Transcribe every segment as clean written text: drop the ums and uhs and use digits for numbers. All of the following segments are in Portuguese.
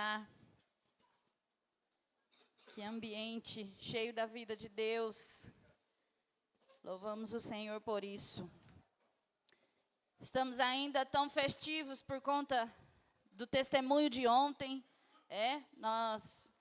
sentar. Que ambiente cheio da vida de Deus. Louvamos o Senhor por isso. Estamos ainda tão festivos por conta do testemunho de ontem. Nós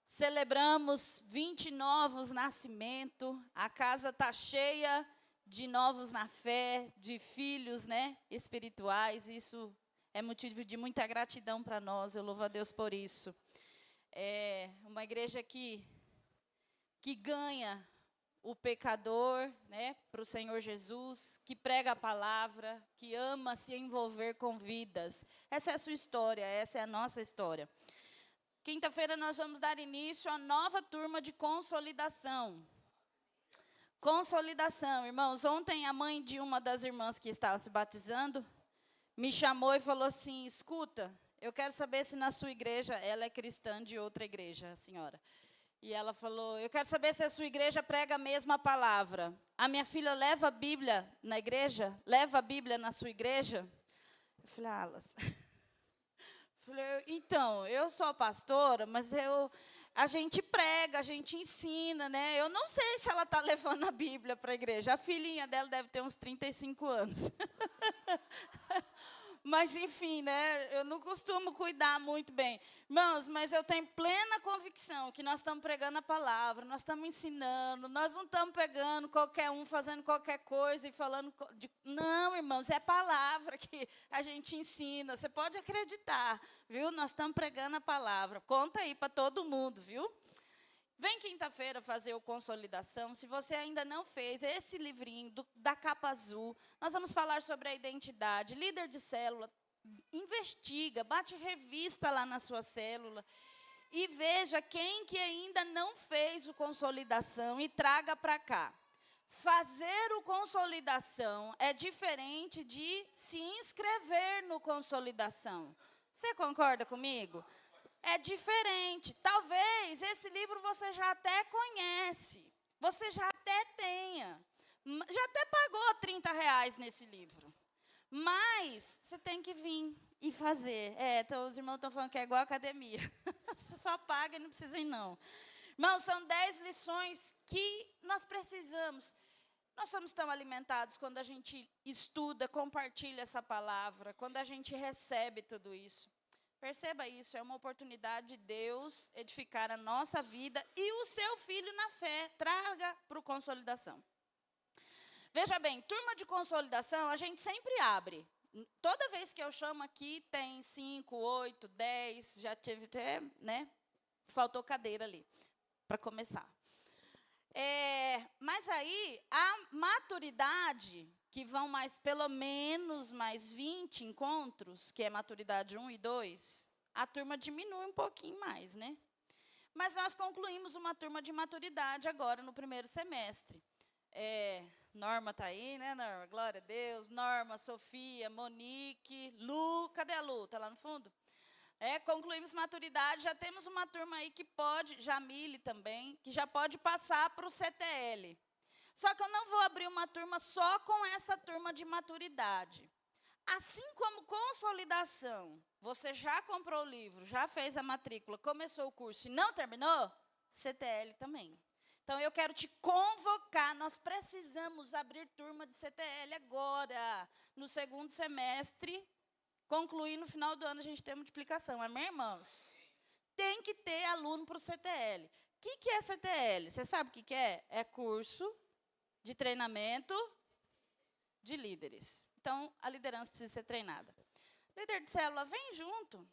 celebramos 20 novos nascimentos. A casa está cheia de novos na fé, de filhos, espirituais. Isso é motivo de muita gratidão para nós. Eu louvo a Deus por isso. É uma igreja que ganha o pecador, para o Senhor Jesus, que prega a palavra, que ama se envolver com vidas. Essa é a sua história, essa é a nossa história. Quinta-feira nós vamos dar início à nova turma de consolidação. Consolidação, irmãos. Ontem a mãe de uma das irmãs que estava se batizando me chamou e falou assim: escuta, eu quero saber se na sua igreja, ela é cristã de outra igreja, a senhora. E ela falou: eu quero saber se a sua igreja prega a mesma palavra. A minha filha leva a Bíblia na igreja? Leva a Bíblia na sua igreja? Eu falei: Alas. Então, eu sou pastora, mas a gente prega, a gente ensina, Eu não sei se ela está levando a Bíblia para a igreja. A filhinha dela deve ter uns 35 anos. Mas, enfim, eu não costumo cuidar muito bem. Irmãos, mas eu tenho plena convicção que nós estamos pregando a palavra, nós estamos ensinando, nós não estamos pegando qualquer um, fazendo qualquer coisa e falando... Não, irmãos, é palavra que a gente ensina. Você pode acreditar, viu? Nós estamos pregando a palavra. Conta aí para todo mundo, viu? Vem quinta-feira fazer o Consolidação. Se você ainda não fez, esse livrinho da capa azul, nós vamos falar sobre a identidade. Líder de célula, investiga, bate revista lá na sua célula e veja quem que ainda não fez o Consolidação e traga para cá. Fazer o Consolidação é diferente de se inscrever no Consolidação. Você concorda comigo? É diferente. Talvez esse livro você já até conhece. Você já até tenha. Já até pagou R$30 nesse livro. Mas você tem que vir e fazer. Então, os irmãos estão falando que é igual a academia. Você só paga e não precisa ir, não. Irmãos, são 10 lições que nós precisamos. Nós somos tão alimentados quando a gente estuda, compartilha essa palavra, quando a gente recebe tudo isso. Perceba isso, é uma oportunidade de Deus edificar a nossa vida e o seu filho na fé. Traga para o Consolidação. Veja bem, turma de consolidação, a gente sempre abre. Toda vez que eu chamo aqui, tem 5, 8, 10, já teve até, faltou cadeira ali, para começar. Mas aí, a maturidade, que vão pelo menos mais 20 encontros, que é maturidade 1 e 2, a turma diminui um pouquinho mais, Mas nós concluímos uma turma de maturidade agora no primeiro semestre. Norma está aí, Norma? Glória a Deus. Norma, Sofia, Monique, Lu. Cadê a Lu? Está lá no fundo? Concluímos maturidade, já temos uma turma aí que pode, Jamile também, que já pode passar para o CTL. Só que eu não vou abrir uma turma só com essa turma de maturidade. Assim como consolidação, você já comprou o livro, já fez a matrícula, começou o curso e não terminou, CTL também. Então, eu quero te convocar, nós precisamos abrir turma de CTL agora, no segundo semestre, concluir no final do ano, a gente tem multiplicação, amém, irmãos? Tem que ter aluno para o CTL. O que é CTL? Você sabe o que é? É curso de treinamento de líderes. Então, a liderança precisa ser treinada. Líder de célula, vem junto.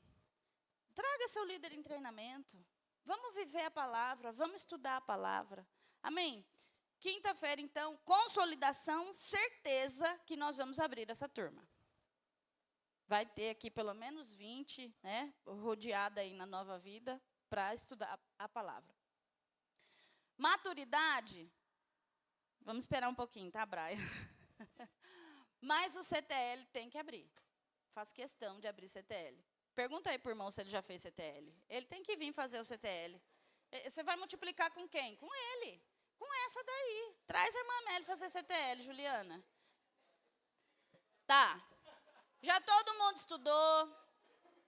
Traga seu líder em treinamento. Vamos viver a palavra, vamos estudar a palavra. Amém? Quinta-feira, então, consolidação, certeza que nós vamos abrir essa turma. Vai ter aqui pelo menos 20, rodeada aí na Nova Vida, para estudar a palavra. Maturidade, vamos esperar um pouquinho, tá, Braia? Mas o CTL tem que abrir. Faz questão de abrir CTL. Pergunta aí para o irmão se ele já fez CTL. Ele tem que vir fazer o CTL. Você vai multiplicar com quem? Com ele. Com essa daí. Traz a irmã Amélia fazer CTL, Juliana. Tá. Já todo mundo estudou.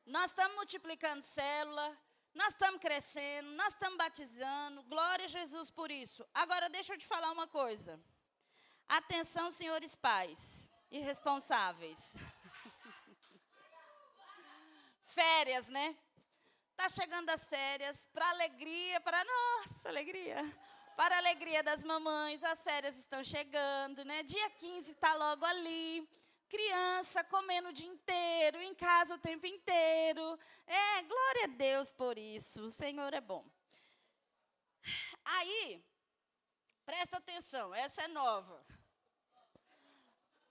Nós estamos multiplicando célula, nós estamos crescendo, nós estamos batizando. Glória a Jesus por isso. Agora, deixa eu te falar uma coisa. Atenção, senhores pais e responsáveis. Férias, né? Tá chegando as férias, para alegria, para nossa alegria. Para a alegria das mamães, as férias estão chegando, né? Dia 15 está logo ali. Criança comendo o dia inteiro, em casa o tempo inteiro. Glória a Deus por isso. O Senhor é bom. Aí, presta atenção, essa é nova.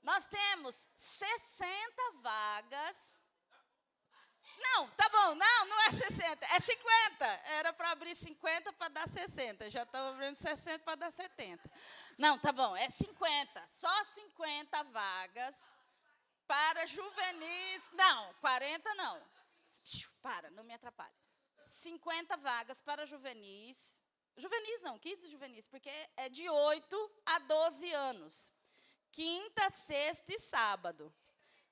Nós temos 60 vagas. Não, tá bom, não é 60, é 50. Era para abrir 50 para dar 60. Já estava abrindo 60 para dar 70. Não, tá bom, é 50. Só 50 vagas para juvenis. Não, 40 não. Para, não me atrapalhe. 50 vagas para juvenis. Juvenis não, kids juvenis, porque é de 8 a 12 anos. Quinta, sexta e sábado.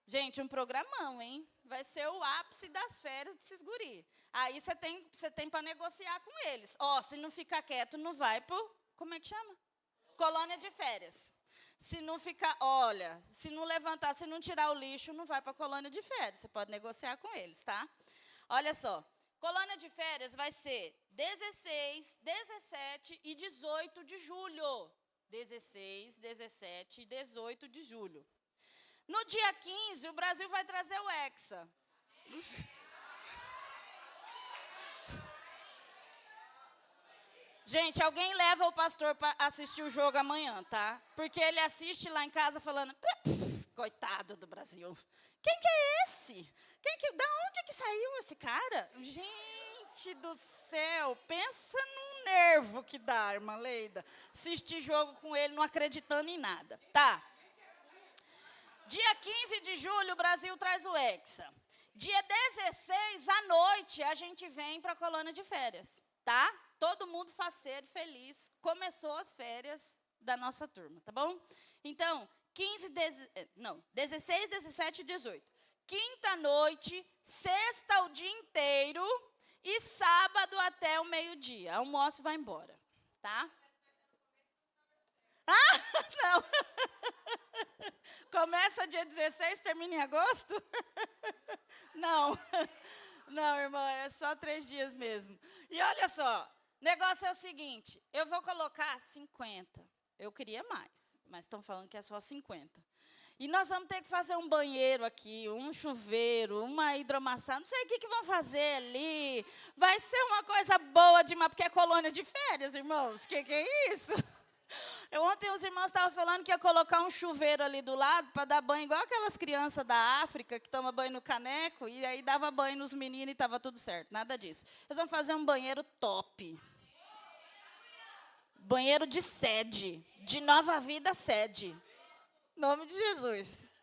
Gente, um programão, hein? Vai ser o ápice das férias de esses guri. Aí você tem para negociar com eles. Se não ficar quieto, não vai pro, como é que chama? Colônia de férias. Se não ficar, se não levantar, se não tirar o lixo, não vai para a colônia de férias. Você pode negociar com eles, tá? Olha só, colônia de férias vai ser 16, 17 e 18 de julho. 16, 17 e 18 de julho. No dia 15, o Brasil vai trazer o Hexa. Gente, alguém leva o pastor para assistir o jogo amanhã, tá? Porque ele assiste lá em casa falando, coitado do Brasil. Quem que é esse? Da onde que saiu esse cara? Gente do céu, pensa num nervo que dá, irmã Leida. Assistir jogo com ele não acreditando em nada, tá? Dia 15 de julho, o Brasil traz o Hexa. Dia 16, à noite, a gente vem para a colônia de férias, tá? Todo mundo faceiro, feliz. Começou as férias da nossa turma, tá bom? Então, 16, 17 e 18. Quinta noite, sexta o dia inteiro e sábado até o meio-dia. Almoço e vai embora, tá? Não. Começa dia 16, termina em agosto? Não. Não, irmã, é só 3 dias mesmo. E olha só, o negócio é o seguinte, eu vou colocar 50. Eu queria mais, mas estão falando que é só 50. E nós vamos ter que fazer um banheiro aqui, um chuveiro, uma hidromassagem, não sei o que vão fazer ali. Vai ser uma coisa boa demais, porque é colônia de férias, irmãos. Que é isso? Ontem os irmãos estavam falando que ia colocar um chuveiro ali do lado para dar banho, igual aquelas crianças da África que tomam banho no caneco, e aí dava banho nos meninos e estava tudo certo. Nada disso. Eles vão fazer um banheiro top. Banheiro de sede, de Nova Vida sede. Em nome de Jesus.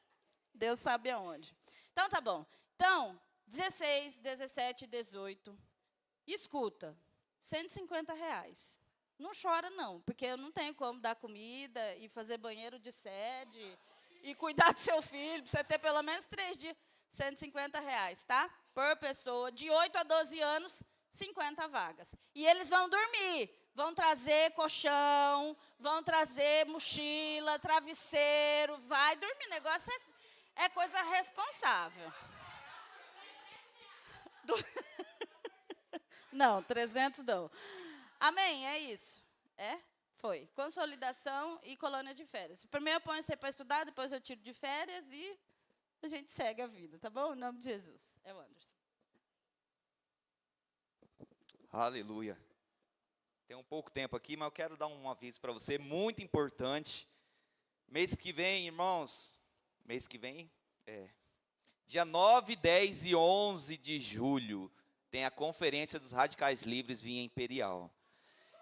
Deus sabe aonde. Então, tá bom. Então, 16, 17, 18. Escuta, R$150. Não chora, não, porque eu não tenho como dar comida e fazer banheiro de sede e cuidar do seu filho, para você ter pelo menos 3 dias. R$150, tá? Por pessoa, de 8 a 12 anos, 50 vagas. E eles vão dormir, vão trazer colchão, vão trazer mochila, travesseiro, vai dormir. O negócio é coisa responsável. Não, 300 não. Amém, é isso. Foi. Consolidação e colônia de férias. Primeiro eu ponho você para estudar, depois eu tiro de férias e a gente segue a vida, tá bom? Em nome de Jesus. É o Anderson. Aleluia. Tem um pouco tempo aqui, mas eu quero dar um aviso para você, muito importante. Mês que vem, irmãos, dia 9, 10 e 11 de julho, tem a Conferência dos Radicais Livres Vinha Imperial.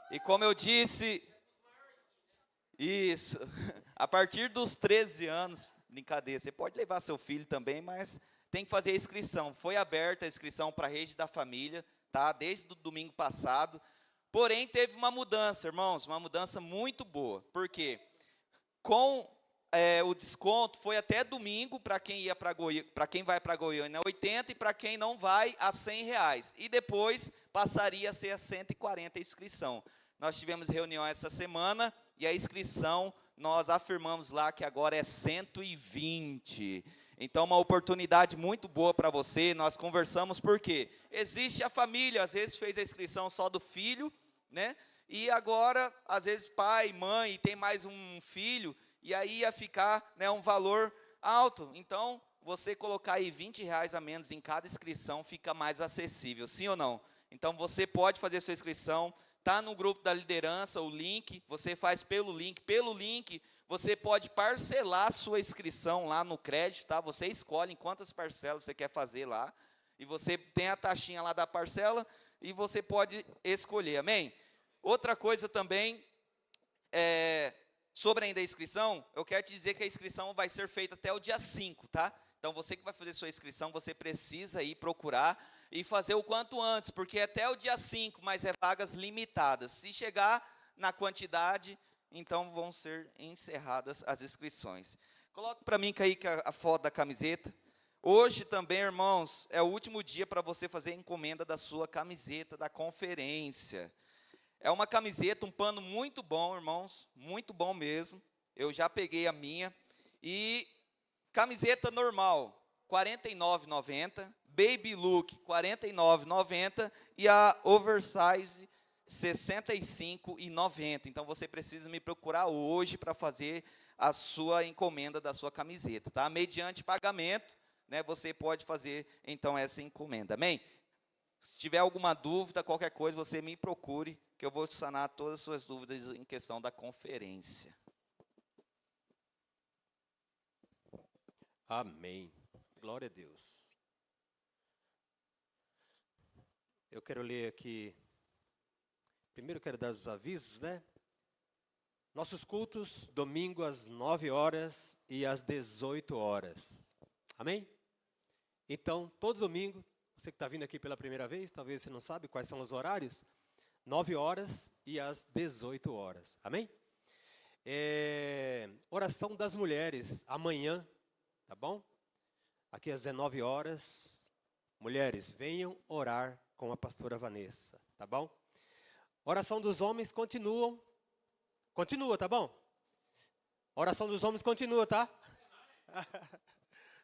E como eu disse, isso, a partir dos 13 anos, brincadeira, você pode levar seu filho também, mas tem que fazer a inscrição. Foi aberta a inscrição para a rede da família, tá? Desde o domingo passado. Porém, teve uma mudança, irmãos, uma mudança muito boa. Por quê? Com o desconto foi até domingo para quem ia para quem vai para Goiânia 80 e para quem não vai a R$ 100. E depois passaria a ser a 140 a inscrição. Nós tivemos reunião essa semana e a inscrição nós afirmamos lá que agora é 120. Então, uma oportunidade muito boa para você. Nós conversamos porque existe a família, às vezes fez a inscrição só do filho, né? E agora, às vezes, pai, mãe, e tem mais um filho, e aí ia ficar, né, um valor alto. Então, você colocar aí R$ 20 a menos em cada inscrição fica mais acessível, sim ou não? Então, você pode fazer sua inscrição, está no grupo da liderança, o link, você faz pelo link. Pelo link, você pode parcelar a sua inscrição lá no crédito, tá? Você escolhe em quantas parcelas você quer fazer lá, e você tem a taxinha lá da parcela, e você pode escolher, amém? Outra coisa também, sobre ainda a inscrição, eu quero te dizer que a inscrição vai ser feita até o dia 5, tá? Então, você que vai fazer sua inscrição, você precisa ir procurar e fazer o quanto antes, porque até o dia 5, mas é vagas limitadas. Se chegar na quantidade, então vão ser encerradas as inscrições. Coloque para mim, Kaique, a foto da camiseta. Hoje também, irmãos, é o último dia para você fazer a encomenda da sua camiseta da conferência. É uma camiseta, um pano muito bom, irmãos, muito bom mesmo. Eu já peguei a minha. E camiseta normal, R$ 49,90. Baby look, R$ 49,90. E a oversize, R$ 65,90. Então, você precisa me procurar hoje para fazer a sua encomenda da sua camiseta, tá? Mediante pagamento, né, você pode fazer, então, essa encomenda, amém? Se tiver alguma dúvida, qualquer coisa, você me procure, que eu vou sanar todas as suas dúvidas em questão da conferência. Amém. Glória a Deus. Eu quero ler aqui. Primeiro quero dar os avisos, né? Nossos cultos, domingo às 9 horas e às 18 horas. Amém? Então, todo domingo, você que está vindo aqui pela primeira vez, talvez você não sabe quais são os horários, 9 horas e às 18 horas. Amém? Oração das mulheres, amanhã, tá bom? Aqui às 19 horas. Mulheres, venham orar com a pastora Vanessa, tá bom? Oração dos homens continua, tá bom? Oração dos homens continua, tá?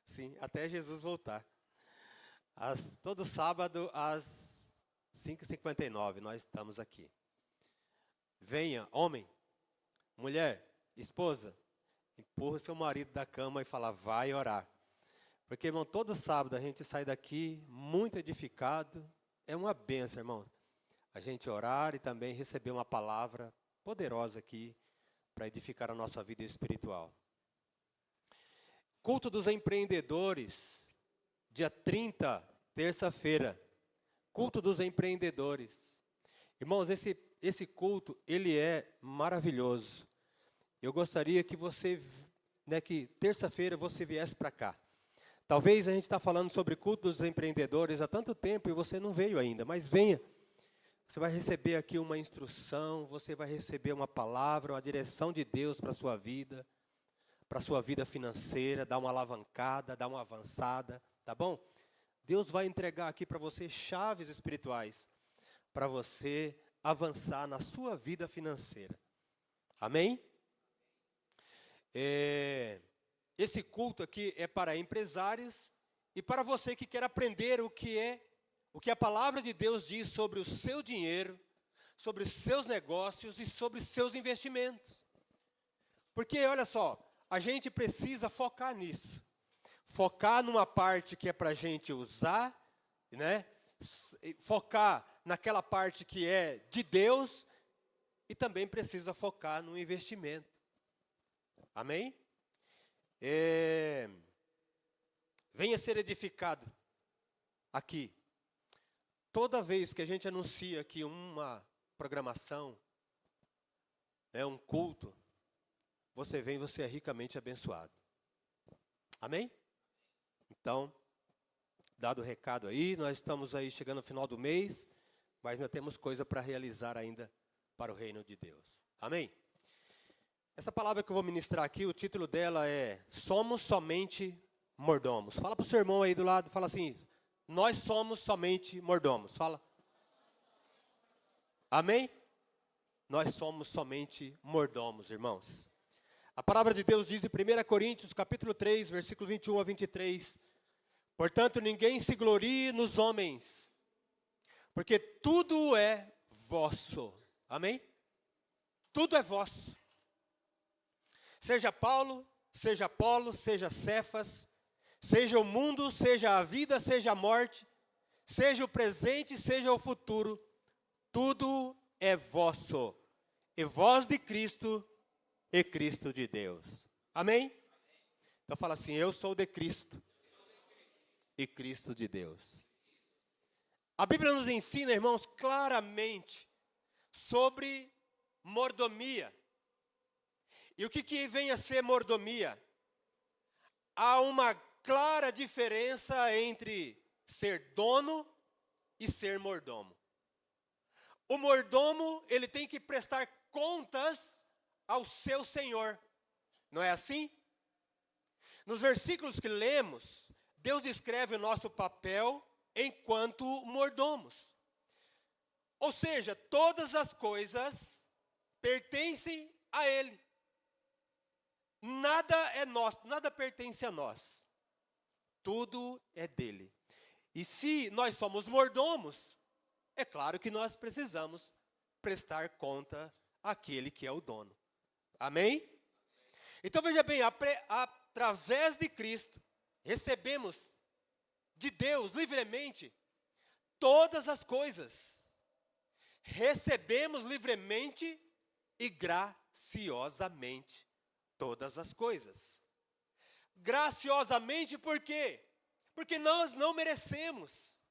Sim, até Jesus voltar. Todo sábado, às 5h59, nós estamos aqui. Venha, homem, mulher, esposa, empurra seu marido da cama e fala, vai orar. Porque, irmão, todo sábado a gente sai daqui muito edificado. É uma bênção, irmão, a gente orar e também receber uma palavra poderosa aqui para edificar a nossa vida espiritual. Culto dos empreendedores, dia 30, terça-feira. Culto dos empreendedores. Irmãos, esse culto, ele é maravilhoso. Eu gostaria que você, que terça-feira você viesse para cá. Talvez a gente está falando sobre culto dos empreendedores há tanto tempo e você não veio ainda, mas venha. Você vai receber aqui uma instrução, você vai receber uma palavra, uma direção de Deus para a sua vida financeira, dar uma alavancada, dar uma avançada, tá bom? Deus vai entregar aqui para você chaves espirituais, para você avançar na sua vida financeira. Amém? Esse culto aqui é para empresários e para você que quer aprender o que a palavra de Deus diz sobre o seu dinheiro, sobre os seus negócios e sobre os seus investimentos. Porque, olha só, a gente precisa focar nisso. Focar numa parte que é para a gente usar, né? Focar naquela parte que é de Deus e também precisa focar no investimento. Amém? Venha ser edificado aqui. Toda vez que a gente anuncia aqui uma programação, um culto, você é ricamente abençoado. Amém? Então, dado o recado aí, nós estamos aí chegando ao final do mês, mas ainda temos coisa para realizar ainda para o reino de Deus. Amém? Essa palavra que eu vou ministrar aqui, o título dela é Somos Somente Mordomos. Fala para o seu irmão aí do lado, fala assim, nós somos somente mordomos. Fala. Amém? Nós somos somente mordomos, irmãos. A palavra de Deus diz em 1 Coríntios, capítulo 3, versículo 21 a 23. Portanto, ninguém se glorie nos homens, porque tudo é vosso. Amém? Tudo é vosso. Seja Paulo, seja Apolo, seja Cefas, seja o mundo, seja a vida, seja a morte, seja o presente, seja o futuro, tudo é vosso. E vós de Cristo, e Cristo de Deus. Amém? Então fala assim, eu sou de Cristo, e Cristo de Deus. A Bíblia nos ensina, irmãos, claramente sobre mordomia. E o que vem a ser mordomia? Há uma clara diferença entre ser dono e ser mordomo. O mordomo, ele tem que prestar contas ao seu senhor. Não é assim? Nos versículos que lemos, Deus descreve o nosso papel enquanto mordomos. Ou seja, todas as coisas pertencem a Ele. Nada é nosso, nada pertence a nós. Tudo é dele. E se nós somos mordomos, é claro que nós precisamos prestar conta àquele que é o dono. Amém? Então veja bem, através de Cristo, recebemos de Deus livremente todas as coisas. Recebemos livremente e graciosamente todas as coisas. Graciosamente por quê? Porque nós não merecemos.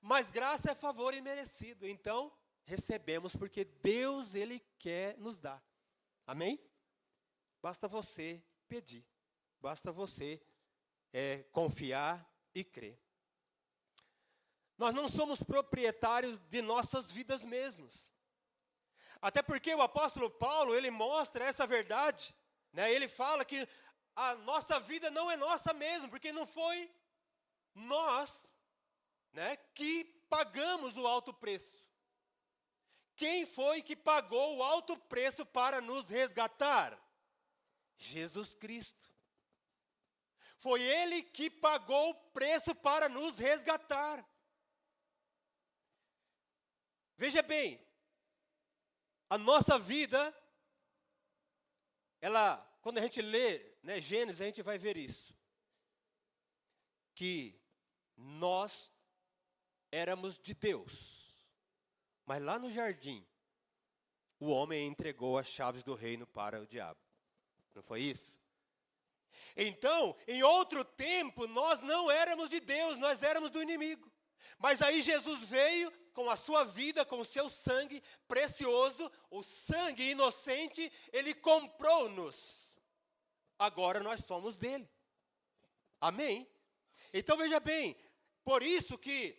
Mas graça é favor imerecido. Então, recebemos porque Deus, Ele quer nos dar. Amém? Basta você pedir. Basta você confiar e crer. Nós não somos proprietários de nossas vidas mesmos. Até porque o apóstolo Paulo, ele mostra essa verdade. Né? Ele fala que a nossa vida não é nossa mesmo, porque não foi nós, né, que pagamos o alto preço. Quem foi que pagou o alto preço para nos resgatar? Jesus Cristo. Foi Ele que pagou o preço para nos resgatar. Veja bem, a nossa vida, quando a gente lê, né, Gênesis, a gente vai ver isso. Que nós éramos de Deus. Mas lá no jardim, o homem entregou as chaves do reino para o diabo. Não foi isso? Então, em outro tempo, nós não éramos de Deus, nós éramos do inimigo. Mas aí Jesus veio com a sua vida, com o seu sangue precioso, o sangue inocente, Ele comprou-nos. Agora nós somos dele. Amém? Então veja bem, por isso que,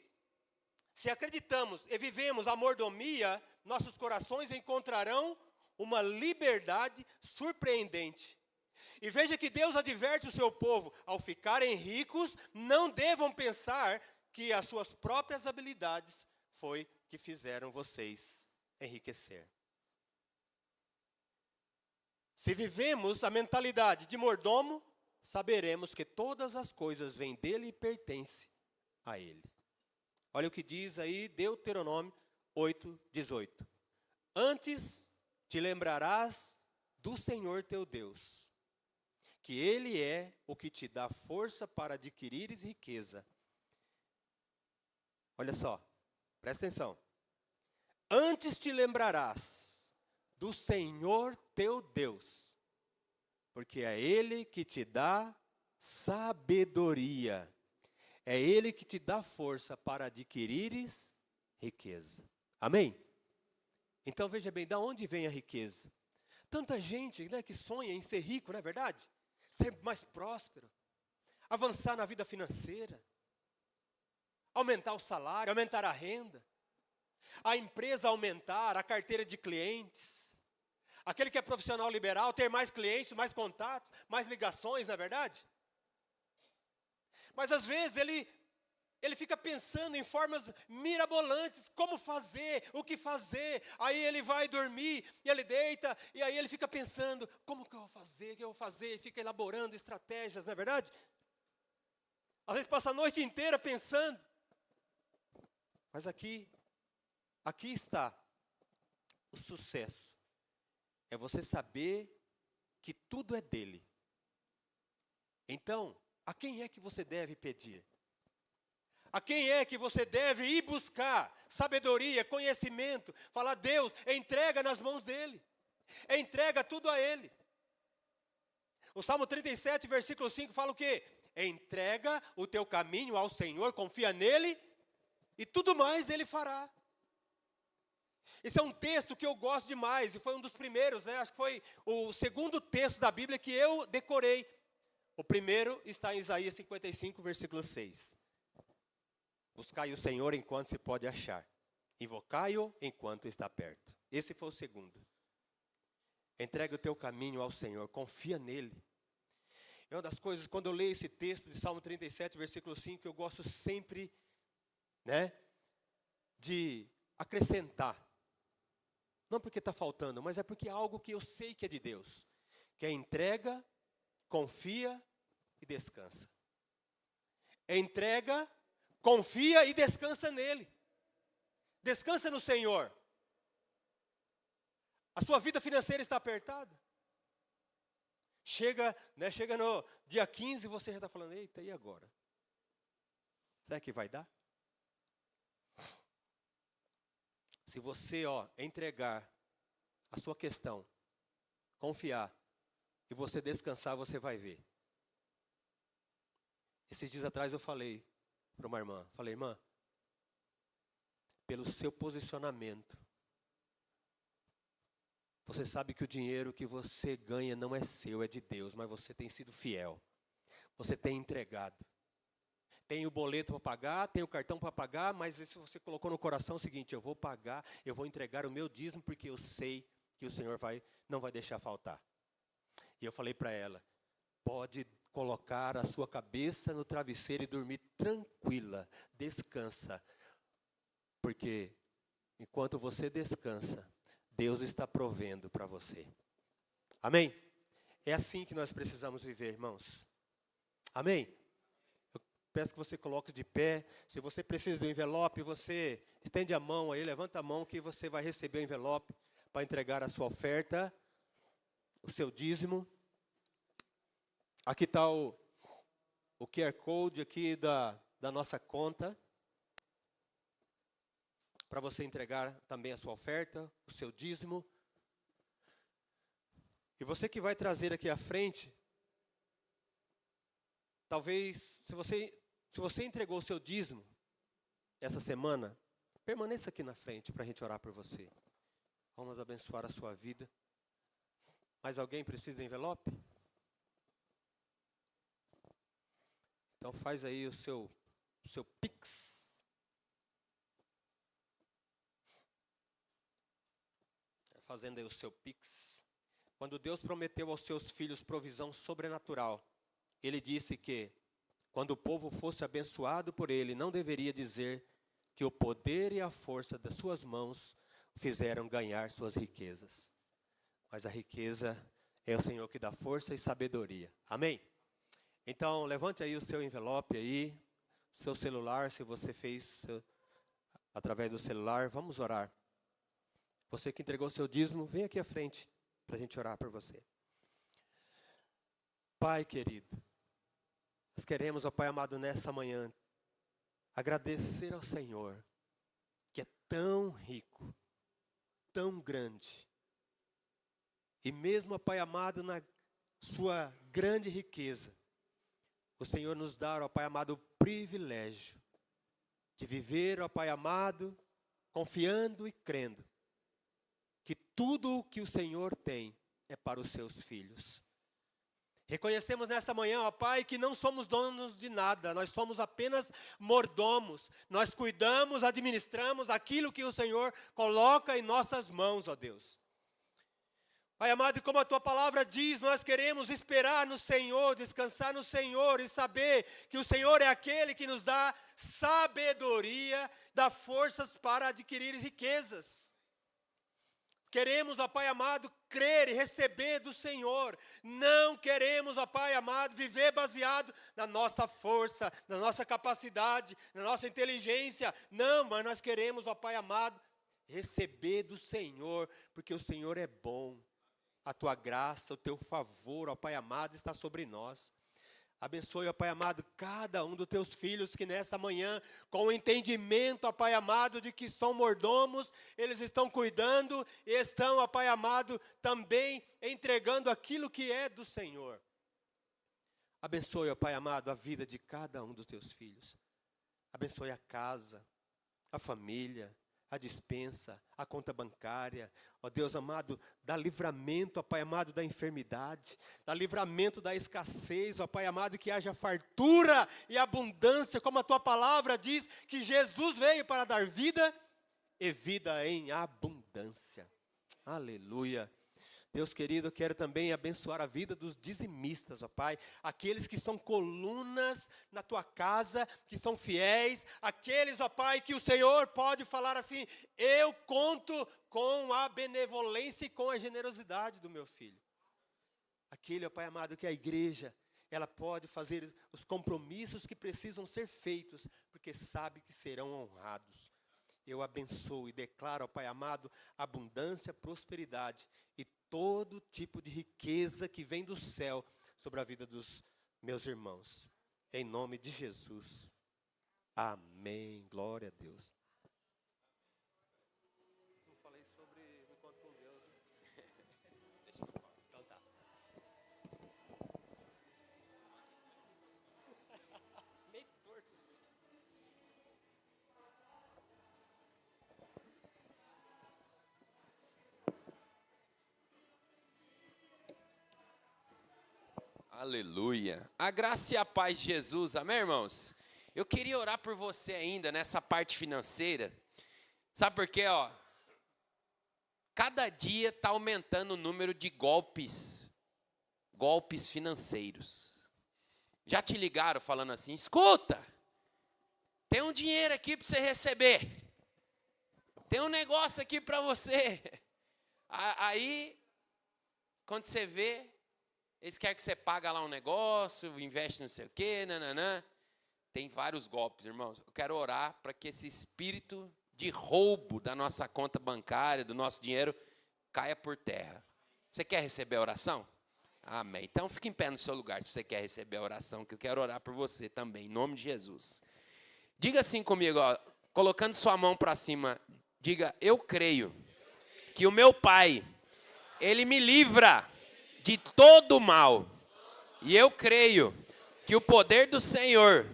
se acreditamos e vivemos a mordomia, nossos corações encontrarão uma liberdade surpreendente. E veja que Deus adverte o seu povo, ao ficarem ricos, não devam pensar que as suas próprias habilidades foi que fizeram vocês enriquecer. Se vivemos a mentalidade de mordomo, saberemos que todas as coisas vêm dele e pertencem a ele. Olha o que diz aí Deuteronômio 8:18. Antes te lembrarás do Senhor teu Deus, que Ele é o que te dá força para adquirires riqueza. Olha só, presta atenção. Antes te lembrarás do Senhor teu Deus, porque é Ele que te dá sabedoria. É Ele que te dá força para adquirires riqueza. Amém? Então veja bem, da onde vem a riqueza? Tanta gente, né, que sonha em ser rico, não é verdade? Ser mais próspero, avançar na vida financeira, aumentar o salário, aumentar a renda, a empresa aumentar, a carteira de clientes, Aquele que é profissional liberal, ter mais clientes, mais contatos, mais ligações, não é verdade? Mas às vezes ele fica pensando em formas mirabolantes, como fazer, o que fazer. Aí ele vai dormir, e ele deita, e aí ele fica pensando, como que eu vou fazer, o que eu vou fazer, e fica elaborando estratégias, não é verdade? A gente passa a noite inteira pensando. Mas aqui está o sucesso. É você saber que tudo é dele. Então, a quem é que você deve pedir? A quem é que você deve ir buscar sabedoria, conhecimento? Falar, Deus, entrega nas mãos dele. Entrega tudo a ele. O Salmo 37, versículo 5 fala o quê? Entrega o teu caminho ao Senhor, confia nele e tudo mais ele fará. Esse é um texto que eu gosto demais, e foi um dos primeiros, né? Acho que foi o segundo texto da Bíblia que eu decorei. O primeiro está em Isaías 55, versículo 6. Buscai o Senhor enquanto se pode achar. Invocai-o enquanto está perto. Esse foi o segundo. Entrega o teu caminho ao Senhor, confia nele. É uma das coisas, quando eu leio esse texto de Salmo 37, versículo 5, eu gosto sempre, né, de acrescentar. Não porque está faltando, mas é porque é algo que eu sei que é de Deus. Que é entrega, confia e descansa. É entrega, confia e descansa nele. Descansa no Senhor. A sua vida financeira está apertada. Chega no dia 15 e você já está falando, eita, e agora? Será que vai dar? Se você, entregar a sua questão, confiar, e você descansar, você vai ver. Esses dias atrás eu falei para uma irmã, irmã, pelo seu posicionamento, você sabe que o dinheiro que você ganha não é seu, é de Deus, mas você tem sido fiel. Você tem entregado. Tem o boleto para pagar, tem o cartão para pagar, mas se você colocou no coração o seguinte, eu vou pagar, eu vou entregar o meu dízimo, porque eu sei que o Senhor não vai deixar faltar. E eu falei para ela, pode colocar a sua cabeça no travesseiro e dormir tranquila, descansa. Porque enquanto você descansa, Deus está provendo para você. Amém? É assim que nós precisamos viver, irmãos. Amém? Peço que você coloque de pé. Se você precisa do envelope, você estende a mão aí, levanta a mão que você vai receber o envelope para entregar a sua oferta, o seu dízimo. Aqui está o QR Code aqui da nossa conta, para você entregar também a sua oferta, o seu dízimo. E você que vai trazer aqui à frente, talvez, se você entregou o seu dízimo essa semana, permaneça aqui na frente para a gente orar por você. Vamos abençoar a sua vida. Mais alguém precisa de envelope? Então faz aí o seu Pix. Fazendo aí o seu Pix. Quando Deus prometeu aos seus filhos provisão sobrenatural, Ele disse que, quando o povo fosse abençoado por Ele, não deveria dizer que o poder e a força das suas mãos fizeram ganhar suas riquezas. Mas a riqueza é o Senhor que dá força e sabedoria. Amém? Então, levante aí o seu envelope aí, seu celular, se você fez através do celular, vamos orar. Você que entregou seu dízimo, vem aqui à frente para a gente orar por você. Pai querido, nós queremos, ó Pai amado, nessa manhã, agradecer ao Senhor, que é tão rico, tão grande. E mesmo, ó Pai amado, na sua grande riqueza, o Senhor nos dá, ó Pai amado, o privilégio de viver, ó Pai amado, confiando e crendo que tudo o que o Senhor tem é para os seus filhos. Reconhecemos nessa manhã, ó Pai, que não somos donos de nada, nós somos apenas mordomos. Nós cuidamos, administramos aquilo que o Senhor coloca em nossas mãos, ó Deus. Pai amado, e como a tua palavra diz, nós queremos esperar no Senhor, descansar no Senhor e saber que o Senhor é aquele que nos dá sabedoria, dá forças para adquirir riquezas. Queremos, ó Pai amado, crer e receber do Senhor. Não queremos, ó Pai amado, viver baseado na nossa força, na nossa capacidade, na nossa inteligência. Não, mas nós queremos, ó Pai amado, receber do Senhor, porque o Senhor é bom. A tua graça, o teu favor, ó Pai amado, está sobre nós. Abençoe, ó Pai amado, cada um dos teus filhos que nessa manhã, com o entendimento, ó Pai amado, de que são mordomos, eles estão cuidando e estão, ó Pai amado, também entregando aquilo que é do Senhor. Abençoe, ó Pai amado, a vida de cada um dos teus filhos. Abençoe a casa, a família, a despensa, a conta bancária. Ó Deus amado, dá livramento, ó Pai amado, da enfermidade, dá livramento da escassez, ó Pai amado, que haja fartura e abundância, como a tua palavra diz, que Jesus veio para dar vida e vida em abundância. Aleluia. Deus querido, eu quero também abençoar a vida dos dizimistas, ó Pai. Aqueles que são colunas na tua casa, que são fiéis. Aqueles, ó Pai, que o Senhor pode falar assim: eu conto com a benevolência e com a generosidade do meu filho. Aquele, ó Pai amado, que a igreja, ela pode fazer os compromissos que precisam ser feitos, porque sabe que serão honrados. Eu abençoo e declaro, ó Pai amado, abundância, prosperidade e todo tipo de riqueza que vem do céu sobre a vida dos meus irmãos. Em nome de Jesus. Amém. Glória a Deus. Não falei sobre o encontro com Deus. Então tá. Meio torto. Aleluia. A graça e a paz de Jesus, amém, irmãos? Eu queria orar por você ainda nessa parte financeira. Sabe por quê, ó? Cada dia está aumentando o número de golpes financeiros. Já te ligaram falando assim: escuta, tem um dinheiro aqui para você receber. Tem um negócio aqui para você. Aí, quando você vê, eles querem que você pague lá um negócio, investe não sei o quê, nananã. Tem vários golpes, irmãos. Eu quero orar para que esse espírito de roubo da nossa conta bancária, do nosso dinheiro, caia por terra. Você quer receber a oração? Amém. Então fique em pé no seu lugar se você quer receber a oração, que eu quero orar por você também, em nome de Jesus. Diga assim comigo, ó, colocando sua mão para cima. Diga: eu creio que o meu Pai, Ele me livra de todo o mal. E eu creio que o poder do Senhor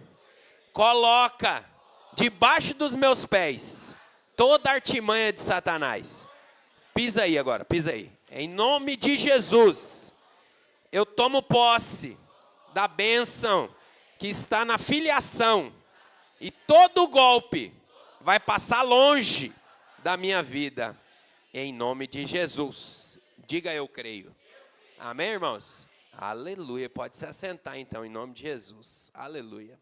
coloca debaixo dos meus pés toda a artimanha de Satanás. Pisa aí agora, pisa aí. Em nome de Jesus, eu tomo posse da bênção que está na filiação. E todo golpe vai passar longe da minha vida. Em nome de Jesus. Diga: eu creio. Amém, irmãos? Aleluia. Pode se assentar, então, em nome de Jesus. Aleluia.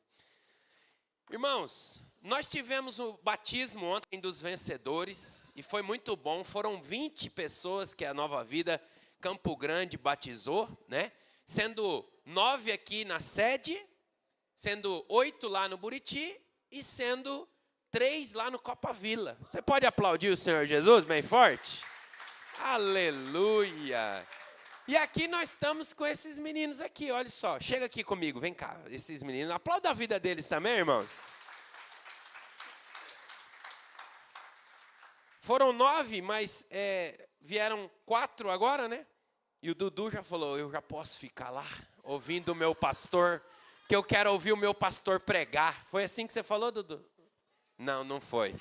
Irmãos, nós tivemos o batismo ontem dos vencedores e foi muito bom. Foram 20 pessoas que a Nova Vida Campo Grande batizou, né? Sendo 9 aqui na sede, sendo 8 lá no Buriti e sendo 3 lá no Copa Vila. Você pode aplaudir o Senhor Jesus bem forte? Aleluia! E aqui nós estamos com esses meninos aqui, olha só. Chega aqui comigo, vem cá, esses meninos. Aplauda a vida deles também, irmãos. Foram 9, mas vieram 4 agora, né? E o Dudu já falou: eu já posso ficar lá, ouvindo o meu pastor, que eu quero ouvir o meu pastor pregar. Foi assim que você falou, Dudu? Não, não foi.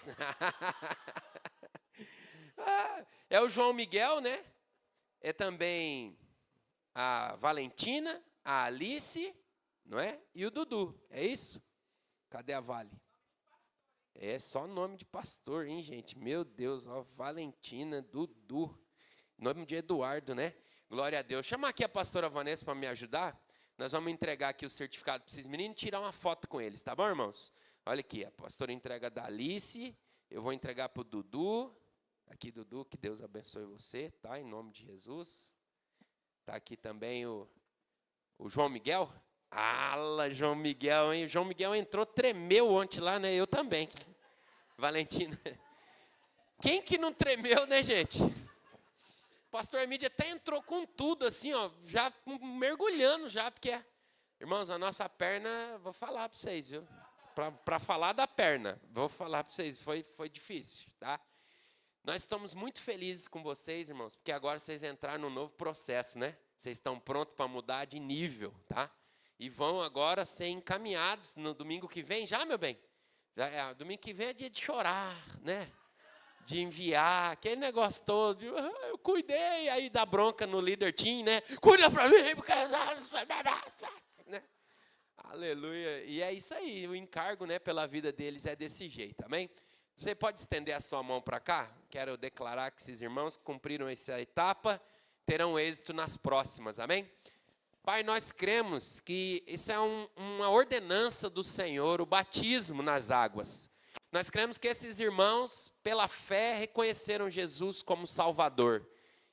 É o João Miguel, né? É também a Valentina, a Alice, não é? E o Dudu, é isso? Cadê a Vale? É só nome de pastor, hein, gente? Meu Deus, ó, Valentina, Dudu. Nome de Eduardo, né? Glória a Deus. Chama aqui a pastora Vanessa para me ajudar. Nós vamos entregar aqui o certificado para esses meninos e tirar uma foto com eles, tá bom, irmãos? Olha aqui, a pastora entrega da Alice, eu vou entregar para o Dudu. Aqui, Dudu, que Deus abençoe você, tá? Em nome de Jesus. Tá aqui também o João Miguel. Ala, João Miguel, hein? O João Miguel entrou, tremeu ontem lá, né? Eu também. Valentina. Quem que não tremeu, né, gente? Pastor Emílio até entrou com tudo, assim, ó, já mergulhando já, porque, irmãos, a nossa perna, vou falar para vocês, viu? Para falar da perna, vou falar para vocês, foi difícil, tá? Nós estamos muito felizes com vocês, irmãos, porque agora vocês entraram num novo processo, né? Vocês estão prontos para mudar de nível, tá? E vão agora ser encaminhados no domingo que vem, já, meu bem? Domingo que vem é dia de chorar, né? De enviar, aquele negócio todo, de, eu cuidei, aí dá bronca no líder team, né? Cuida para mim, porque... né? Aleluia. E é isso aí, o encargo, né, pela vida deles é desse jeito, amém? Você pode estender a sua mão para cá? Quero declarar que esses irmãos cumpriram essa etapa, terão êxito nas próximas, amém? Pai, nós cremos que isso é uma ordenança do Senhor, o batismo nas águas. Nós cremos que esses irmãos, pela fé, reconheceram Jesus como Salvador.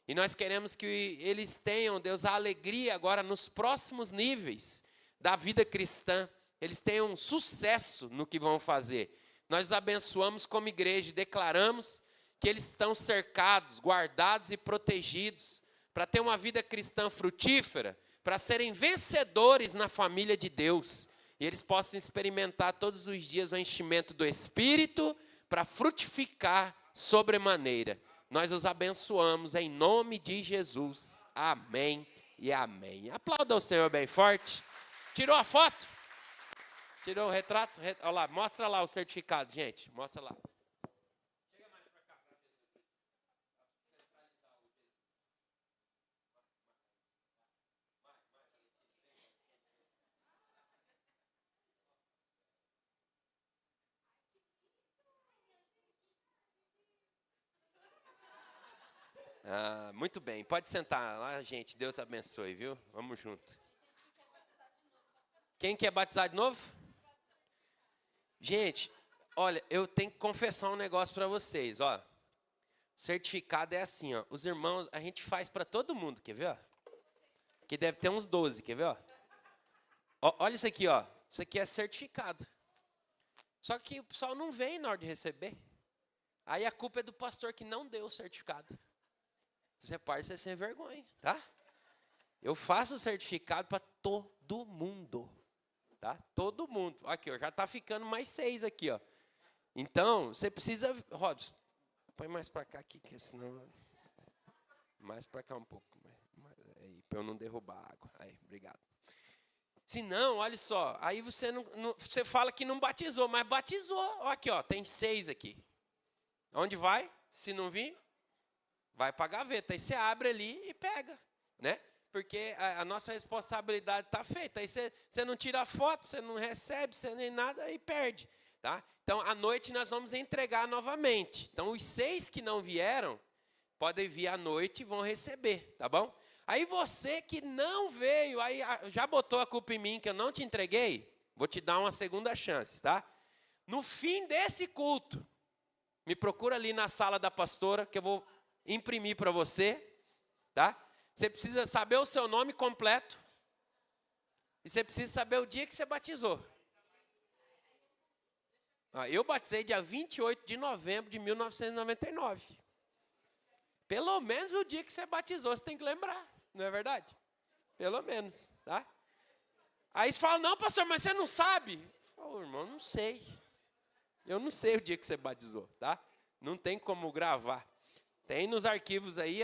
E nós queremos que eles tenham, Deus, a alegria agora nos próximos níveis da vida cristã. Eles tenham sucesso no que vão fazer. Nós os abençoamos como igreja e declaramos que eles estão cercados, guardados e protegidos para ter uma vida cristã frutífera, para serem vencedores na família de Deus. E eles possam experimentar todos os dias o enchimento do Espírito para frutificar sobremaneira. Nós os abençoamos em nome de Jesus. Amém e amém. Aplauda o Senhor bem forte. Tirou a foto? Tirou o retrato? Olha lá, mostra lá o certificado, gente. Mostra lá. Chega mais para cá. Muito bem, pode sentar lá, gente. Deus abençoe, viu? Vamos junto. Quem quer batizar de novo? Gente, olha, eu tenho que confessar um negócio para vocês, ó. O certificado é assim, ó. Os irmãos, a gente faz para todo mundo, quer ver, ó? Que deve ter uns 12, quer ver, ó? Olha isso aqui, ó. Isso aqui é certificado. Só que o pessoal não vem na hora de receber. Aí a culpa é do pastor que não deu o certificado. Você pode ser sem vergonha, tá? Eu faço o certificado para todo mundo, tá? Todo mundo. Aqui, ó, já está ficando mais 6 aqui, ó. Então, você precisa... Robson, põe mais para cá aqui, que senão... Mais para cá um pouco. Para eu não derrubar a água. Aí, obrigado. Se não, olha só, aí você, você fala que não batizou, mas batizou. Aqui, ó, tem 6 aqui. Onde vai? Se não vir, vai para a gaveta. Aí você abre ali e pega, né? Porque a nossa responsabilidade está feita. Aí você não tira a foto, você não recebe, você nem nada, aí perde, tá? Então, à noite nós vamos entregar novamente. Então, os 6 que não vieram, podem vir à noite e vão receber, tá bom? Aí você que não veio, aí já botou a culpa em mim que eu não te entreguei, vou te dar uma segunda chance, tá? No fim desse culto, me procura ali na sala da pastora, que eu vou imprimir para você, tá? Você precisa saber o seu nome completo. E você precisa saber o dia que você batizou. Eu batizei dia 28 de novembro de 1999. Pelo menos o dia que você batizou, você tem que lembrar. Não é verdade? Pelo menos, tá? Aí você fala, não, pastor, mas você não sabe. Eu falo, irmão, não sei. Eu não sei o dia que você batizou, tá? Não tem como gravar. Tem nos arquivos aí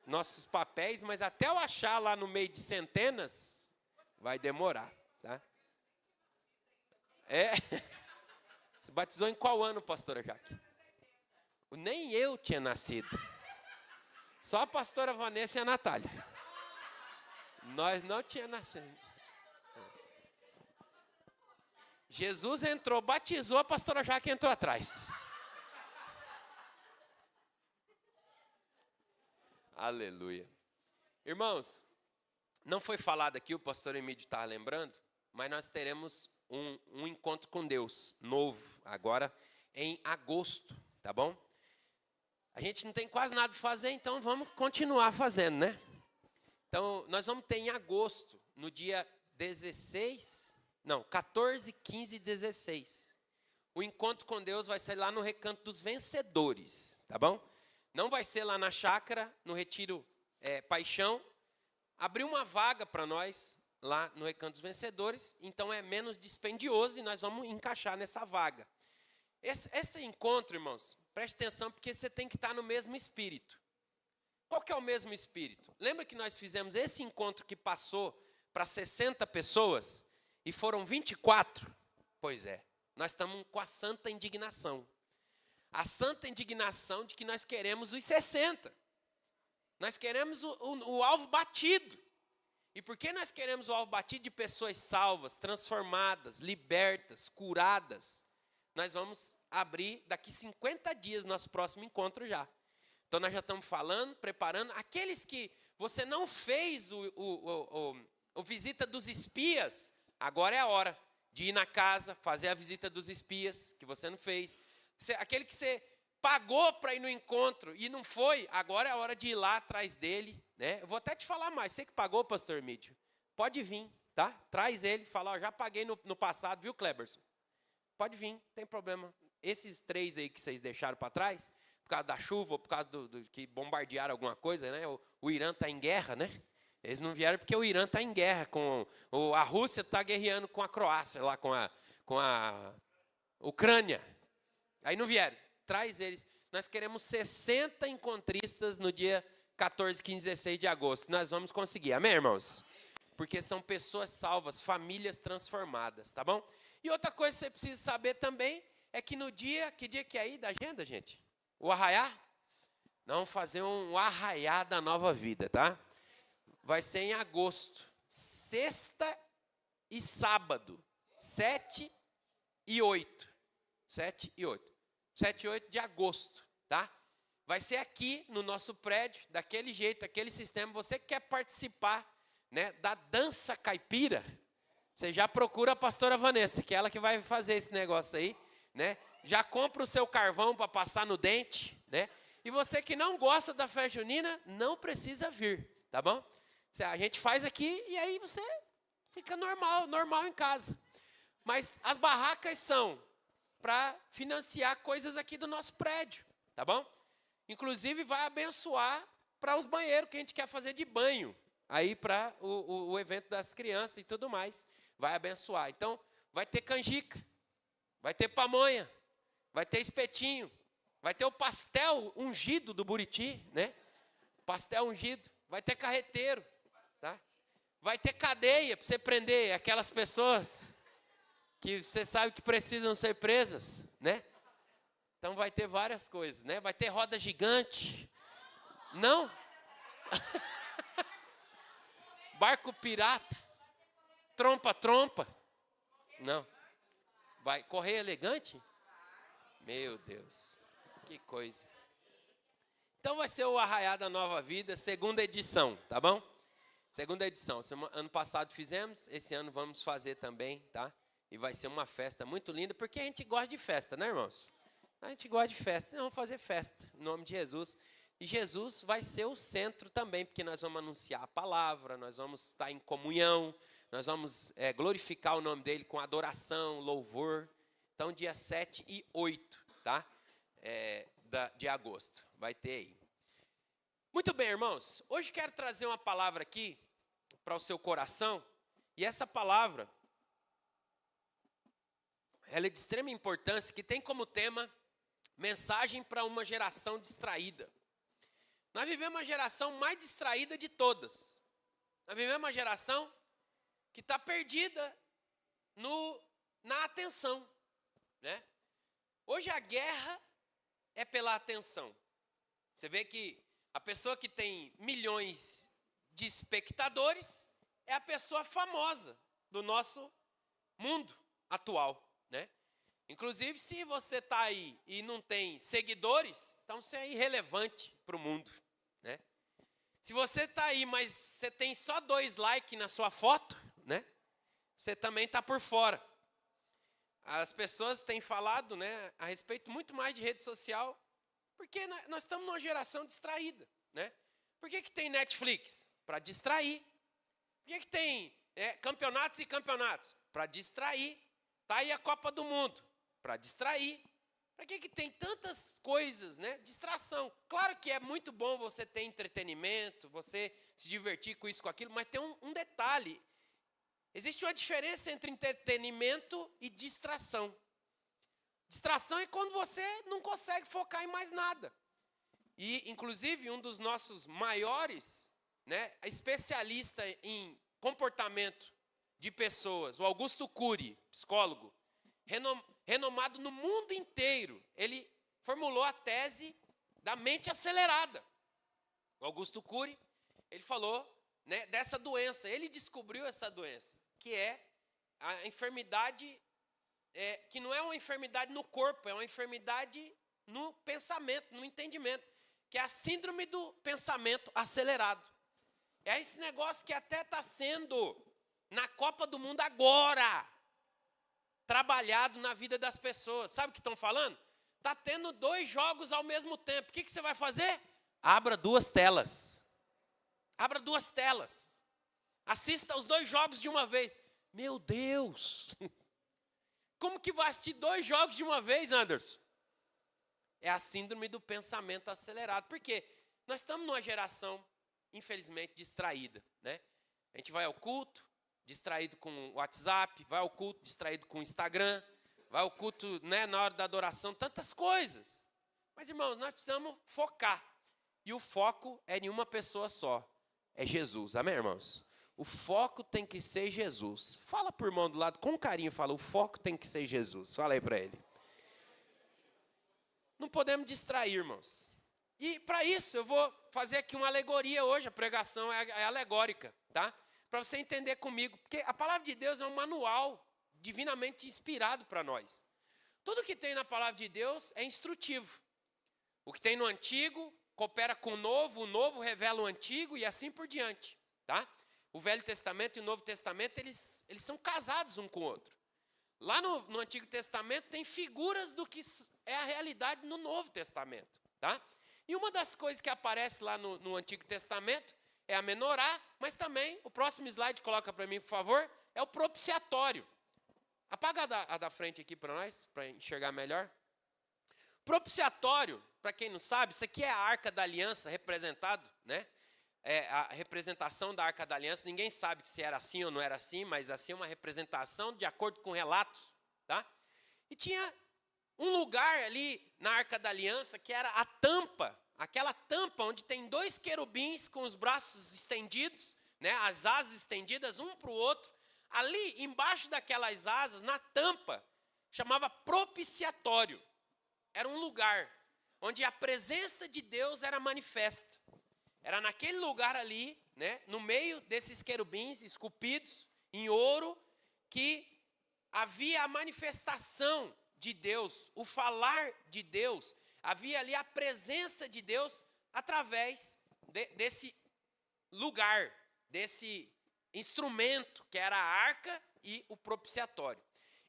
nossos papéis, mas até eu achar lá no meio de centenas, vai demorar, tá? Você batizou em qual ano, pastora Jaque? Nem eu tinha nascido. Só a pastora Vanessa e a Natália. Nós não tínhamos nascido. Jesus entrou, batizou, a pastora Jaque entrou atrás. Aleluia. Irmãos, não foi falado aqui, o pastor Emílio estava lembrando, mas nós teremos um encontro com Deus novo, agora em agosto, tá bom? A gente não tem quase nada para fazer, então vamos continuar fazendo, né? Então, nós vamos ter em agosto, no dia 14, 15 e 16. O encontro com Deus vai ser lá no Recanto dos Vencedores, tá bom? Não vai ser lá na chácara, no Retiro Paixão. Abriu uma vaga para nós lá no Recanto dos Vencedores, então é menos dispendioso e nós vamos encaixar nessa vaga. Esse encontro, irmãos, preste atenção porque você tem que estar no mesmo espírito. Qual que é o mesmo espírito? Lembra que nós fizemos esse encontro que passou para 60 pessoas e foram 24? Pois é, nós estamos com a santa indignação. A santa indignação de que nós queremos os 60. Nós queremos o alvo batido. E por que nós queremos o alvo batido de pessoas salvas, transformadas, libertas, curadas? Nós vamos abrir daqui 50 dias nosso próximo encontro já. Então nós já estamos falando, preparando. Aqueles que você não fez o visita dos espias, agora é a hora de ir na casa, fazer a visita dos espias, que você não fez. Aquele que você pagou para ir no encontro e não foi, agora é a hora de ir lá atrás dele, né? Eu vou até te falar mais, você que pagou, pastor Mídio, pode vir, tá? Traz ele, fala, ó, já paguei no passado, viu, Kleberson? Pode vir, não tem problema. Esses 3 aí que vocês deixaram para trás, por causa da chuva, ou por causa do que bombardearam alguma coisa, né? O Irã está em guerra, né? Eles não vieram porque o Irã está em guerra, a Rússia está guerreando com a Croácia, lá com a Ucrânia. Aí não vieram. Traz eles. Nós queremos 60 encontristas no dia 14, 15, 16 de agosto. Nós vamos conseguir. Amém, irmãos? Porque são pessoas salvas, famílias transformadas, tá bom? E outra coisa que você precisa saber também é que no dia, que dia que é aí da agenda, gente? O arraiá? Nós vamos fazer um arraiá da nova vida, tá? Vai ser em agosto, sexta e sábado, 7 e 8. 7 e 8. 7 e 8 de agosto, tá? Vai ser aqui no nosso prédio, daquele jeito, aquele sistema. Você que quer participar, né, da dança caipira, você já procura a pastora Vanessa, que é ela que vai fazer esse negócio aí, né? Já compra o seu carvão para passar no dente, né? E você que não gosta da festa junina, não precisa vir, tá bom? A gente faz aqui e aí você fica normal em casa. Mas as barracas são para financiar coisas aqui do nosso prédio, tá bom? Inclusive vai abençoar para os banheiros que a gente quer fazer de banho, aí para o evento das crianças e tudo mais, vai abençoar. Então, vai ter canjica, vai ter pamonha, vai ter espetinho, vai ter o pastel ungido do Buriti, né? Pastel ungido, vai ter carreteiro, tá? Vai ter cadeia para você prender aquelas pessoas que você sabe que precisam ser presas, né? Então vai ter várias coisas, né? Vai ter roda gigante. Não? Barco pirata. Trompa. Não. Vai correr elegante? Meu Deus. Que coisa. Então vai ser o Arraiá da Nova Vida, segunda edição, tá bom? Segunda edição. Ano passado fizemos, esse ano vamos fazer também, tá? E vai ser uma festa muito linda, porque a gente gosta de festa, né, irmãos? A gente gosta de festa. Nós vamos fazer festa, em nome de Jesus. E Jesus vai ser o centro também, porque nós vamos anunciar a palavra, nós vamos estar em comunhão, nós vamos glorificar o nome dele com adoração, louvor. Então, dia 7 e 8, tá? De agosto, vai ter aí. Muito bem, irmãos. Hoje quero trazer uma palavra aqui para o seu coração. E essa palavra, ela é de extrema importância, que tem como tema mensagem para uma geração distraída. Nós vivemos uma geração mais distraída de todas. Nós vivemos uma geração que está perdida na atenção, né? Hoje a guerra é pela atenção. Você vê que a pessoa que tem milhões de espectadores é a pessoa famosa do nosso mundo atual, né? Inclusive, se você está aí e não tem seguidores, então você é irrelevante para o mundo, né? Se você está aí, mas você tem só 2 likes na sua foto, né? Você também está por fora. As pessoas têm falado, né, a respeito muito mais de rede social, porque nós estamos numa geração distraída, né? Por que tem Netflix? Para distrair. Por que tem campeonatos e campeonatos? Para distrair. Está aí a Copa do Mundo. Para distrair. Para que tem tantas coisas, né? Distração. Claro que é muito bom você ter entretenimento, você se divertir com isso, com aquilo, mas tem um detalhe. Existe uma diferença entre entretenimento e distração. Distração é quando você não consegue focar em mais nada. E, inclusive, um dos nossos maiores, né, especialista em comportamento de pessoas, o Augusto Cury, psicólogo, renomado no mundo inteiro, ele formulou a tese da mente acelerada. O Augusto Cury, ele falou, né, dessa doença, ele descobriu essa doença, que é a enfermidade, que não é uma enfermidade no corpo, é uma enfermidade no pensamento, no entendimento, que é a síndrome do pensamento acelerado. É esse negócio que até está sendo, na Copa do Mundo agora, trabalhado na vida das pessoas. Sabe o que estão falando? Está tendo 2 jogos ao mesmo tempo. O que você vai fazer? Abra 2 telas. Abra 2 telas. Assista os 2 jogos de uma vez. Meu Deus! Como que vai assistir 2 jogos de uma vez, Anderson? É a síndrome do pensamento acelerado. Por quê? Nós estamos numa geração, infelizmente, distraída, né? A gente vai ao culto, distraído com o WhatsApp, vai ao culto, distraído com o Instagram, vai ao culto, né, na hora da adoração, tantas coisas. Mas, irmãos, nós precisamos focar. E o foco é em uma pessoa só. É Jesus. Amém, irmãos? O foco tem que ser Jesus. Fala para o irmão do lado, com carinho, fala, o foco tem que ser Jesus. Fala aí para ele. Não podemos distrair, irmãos. E para isso eu vou fazer aqui uma alegoria hoje, a pregação é alegórica, tá? Para você entender comigo, porque a palavra de Deus é um manual divinamente inspirado para nós. Tudo que tem na palavra de Deus é instrutivo. O que tem no antigo coopera com o novo revela o antigo e assim por diante, tá? O Velho Testamento e o Novo Testamento, eles são casados um com o outro. Lá no Antigo Testamento tem figuras do que é a realidade no Novo Testamento, tá? E uma das coisas que aparece lá no Antigo Testamento é a menorá, mas também, o próximo slide, coloca para mim, por favor, é o propiciatório. Apaga a da frente aqui para nós, para enxergar melhor. Propiciatório, para quem não sabe, isso aqui é a Arca da Aliança representado, né? É a representação da Arca da Aliança. Ninguém sabe se era assim ou não era assim, mas assim é uma representação de acordo com relatos, tá? E tinha um lugar ali na Arca da Aliança que era a tampa, aquela tampa onde tem 2 querubins com os braços estendidos, né, as asas estendidas um para o outro. Ali embaixo daquelas asas, na tampa, chamava propiciatório. Era um lugar onde a presença de Deus era manifesta. Era naquele lugar ali, né, no meio desses querubins esculpidos em ouro, que havia a manifestação de Deus, o falar de Deus. Havia ali a presença de Deus através desse lugar, desse instrumento que era a arca e o propiciatório.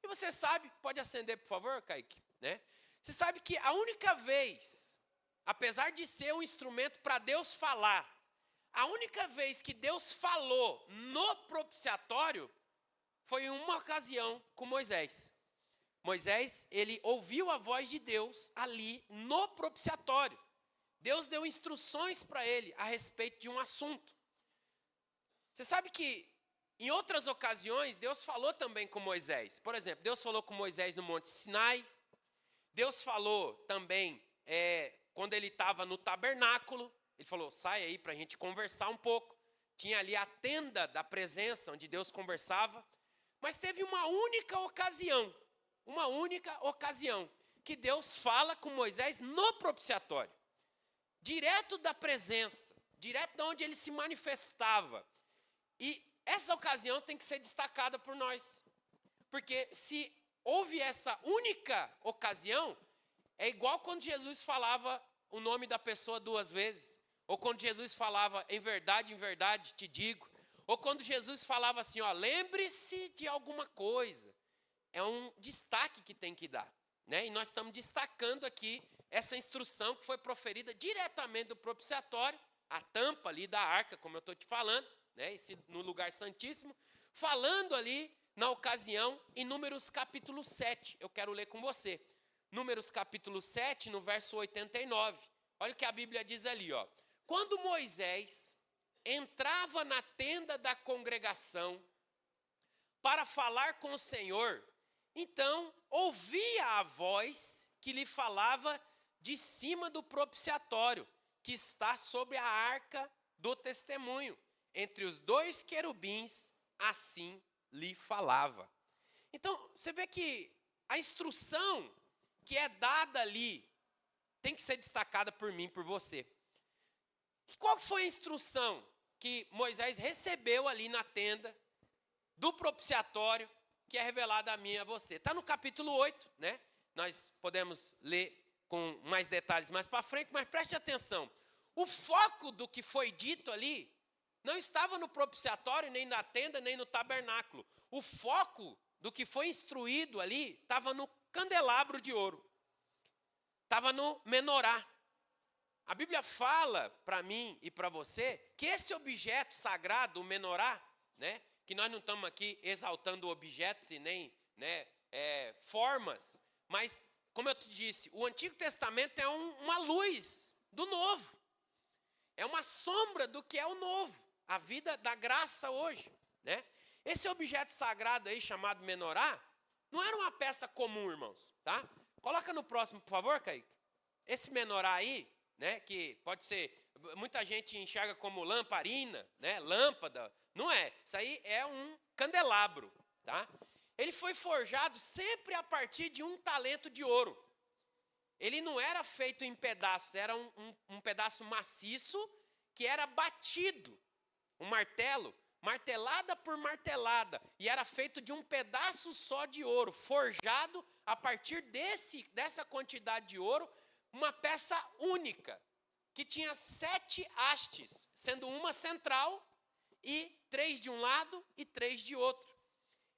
E você sabe, pode acender por favor, Kaique, né? Você sabe que a única vez, apesar de ser um instrumento para Deus falar, a única vez que Deus falou no propiciatório foi em uma ocasião com Moisés. Moisés, ele ouviu a voz de Deus ali no propiciatório. Deus deu instruções para ele a respeito de um assunto. Você sabe que em outras ocasiões Deus falou também com Moisés. Por exemplo, Deus falou com Moisés no Monte Sinai. Deus falou também quando ele estava no tabernáculo. Ele falou, sai aí para a gente conversar um pouco. Tinha ali a tenda da presença onde Deus conversava. Mas teve uma única ocasião que Deus fala com Moisés no propiciatório. Direto da presença, direto de onde ele se manifestava. E essa ocasião tem que ser destacada por nós. Porque se houve essa única ocasião, é igual quando Jesus falava o nome da pessoa 2 vezes. ou quando Jesus falava, em verdade te digo, ou quando Jesus falava assim, ó, lembre-se de alguma coisa. É um destaque que tem que dar, né? E nós estamos destacando aqui essa instrução que foi proferida diretamente do propiciatório, a tampa ali da arca, como eu estou te falando, né? No lugar santíssimo, falando ali na ocasião em Números capítulo 7. Eu quero ler com você. Números capítulo 7, no verso 89. Olha o que a Bíblia diz ali, ó. Quando Moisés entrava na tenda da congregação para falar com o Senhor, então ouvia a voz que lhe falava de cima do propiciatório, que está sobre a arca do testemunho, entre os dois querubins, assim lhe falava. Então, você vê que a instrução que é dada ali tem que ser destacada por mim, por você. Qual foi a instrução que Moisés recebeu ali na tenda do propiciatório, que é revelada a mim e a você? Está no capítulo 8, né? Nós podemos ler com mais detalhes mais para frente, mas preste atenção. O foco do que foi dito ali não estava no propiciatório, nem na tenda, nem no tabernáculo. O foco do que foi instruído ali estava no candelabro de ouro. Estava no menorá. A Bíblia fala para mim e para você que esse objeto sagrado, o menorá, né, que nós não estamos aqui exaltando objetos e nem, né, formas, mas, como eu te disse, o Antigo Testamento é uma luz do novo. É uma sombra do que é o novo, a vida da graça hoje, né? Esse objeto sagrado aí, chamado menorá, não era uma peça comum, irmãos, tá? Coloca no próximo, por favor, Kaique. Esse menorá aí, né, que pode ser, muita gente enxerga como lamparina, né, lâmpada, não é. Isso aí é um candelabro, tá? Ele foi forjado sempre a partir de um talento de ouro. Ele não era feito em pedaços, era um pedaço maciço que era batido, um martelo, martelada por martelada, e era feito de um pedaço só de ouro, forjado a partir dessa quantidade de ouro, uma peça única, que tinha 7 hastes, sendo uma central e 3 de um lado e 3 de outro.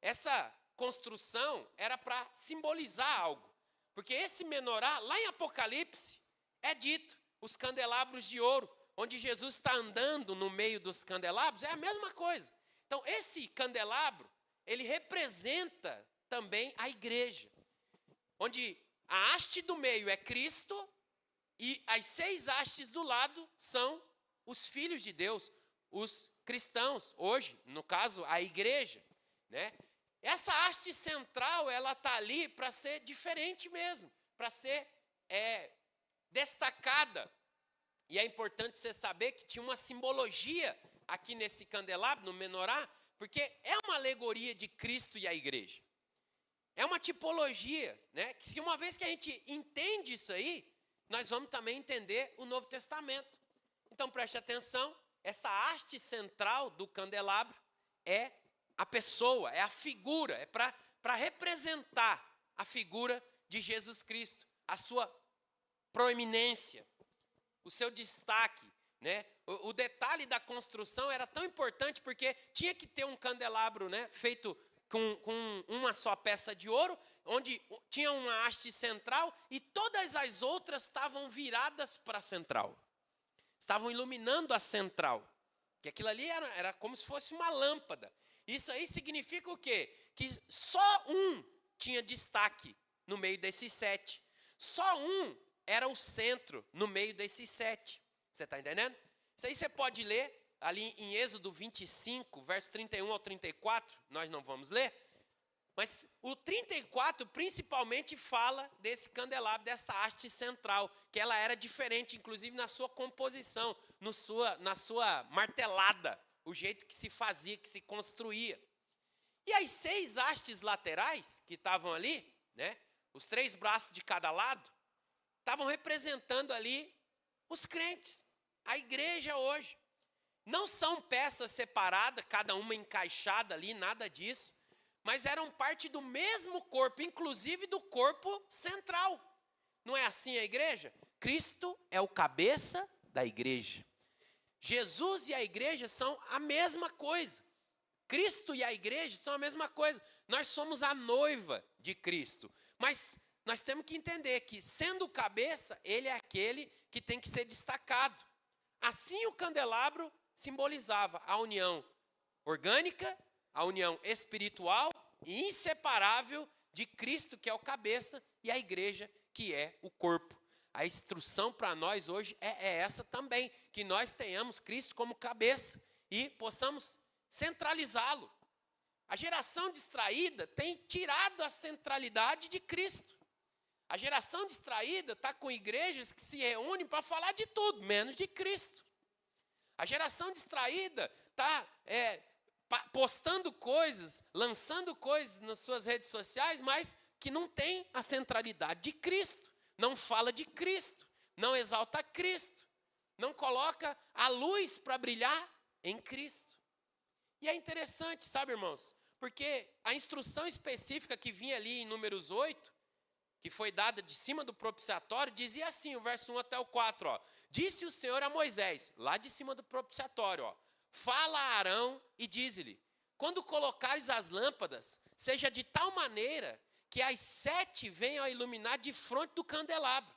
Essa construção era para simbolizar algo, porque esse menorá, lá em Apocalipse, é dito, os candelabros de ouro, onde Jesus está andando no meio dos candelabros, é a mesma coisa. Então, esse candelabro, ele representa também a igreja, onde a haste do meio é Cristo e as 6 hastes do lado são os filhos de Deus, os cristãos, hoje, no caso, a igreja, né? Essa haste central, ela está ali para ser diferente mesmo, para ser destacada. E é importante você saber que tinha uma simbologia aqui nesse candelabro, no menorá, porque é uma alegoria de Cristo e a igreja. É uma tipologia, né? Que uma vez que a gente entende isso aí, nós vamos também entender o Novo Testamento. Então preste atenção, essa haste central do candelabro é a pessoa, é a figura, é para representar a figura de Jesus Cristo, a sua proeminência, o seu destaque, né? O detalhe da construção era tão importante porque tinha que ter um candelabro, né, feito com uma só peça de ouro, onde tinha uma haste central e todas as outras estavam viradas para a central. Estavam iluminando a central. Que aquilo ali era como se fosse uma lâmpada. Isso aí significa o quê? Que só um tinha destaque no meio desses 7. Só um era o centro no meio desses 7. Você está entendendo? Isso aí você pode ler ali em Êxodo 25, verso 31 ao 34. Nós não vamos ler. Mas o 34 principalmente fala desse candelabro, dessa haste central, que ela era diferente, inclusive na sua composição, na sua martelada, o jeito que se fazia, que se construía. E as 6 hastes laterais que estavam ali, né, os 3 braços de cada lado, estavam representando ali os crentes, a igreja hoje. Não são peças separadas, cada uma encaixada ali, nada disso, mas eram parte do mesmo corpo, inclusive do corpo central. Não é assim a igreja? Cristo é o cabeça da igreja. Jesus e a igreja são a mesma coisa. Cristo e a igreja são a mesma coisa. Nós somos a noiva de Cristo. Mas nós temos que entender que, sendo cabeça, ele é aquele que tem que ser destacado. Assim, o candelabro simbolizava a união orgânica, a união espiritual e inseparável de Cristo, que é o cabeça, e a igreja, que é o corpo. A instrução para nós hoje é essa também, que nós tenhamos Cristo como cabeça e possamos centralizá-lo. A geração distraída tem tirado a centralidade de Cristo. A geração distraída está com igrejas que se reúnem para falar de tudo, menos de Cristo. A geração distraída está postando coisas, lançando coisas nas suas redes sociais, mas que não tem a centralidade de Cristo. Não fala de Cristo, não exalta Cristo, não coloca a luz para brilhar em Cristo. E é interessante, sabe, irmãos, porque a instrução específica que vinha ali em Números 8, que foi dada de cima do propiciatório, dizia assim, o verso 1 até o 4, ó. Disse o Senhor a Moisés, lá de cima do propiciatório, ó, fala a Arão e diz-lhe, quando colocares as lâmpadas, seja de tal maneira que as 7 venham a iluminar de fronte do candelabro.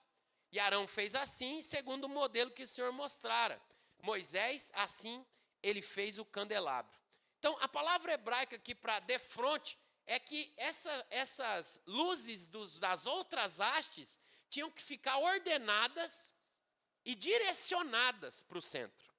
E Arão fez assim, segundo o modelo que o Senhor mostrara. Moisés, assim, ele fez o candelabro. Então, a palavra hebraica aqui para defronte é que essas luzes das outras hastes tinham que ficar ordenadas e direcionadas para o centro.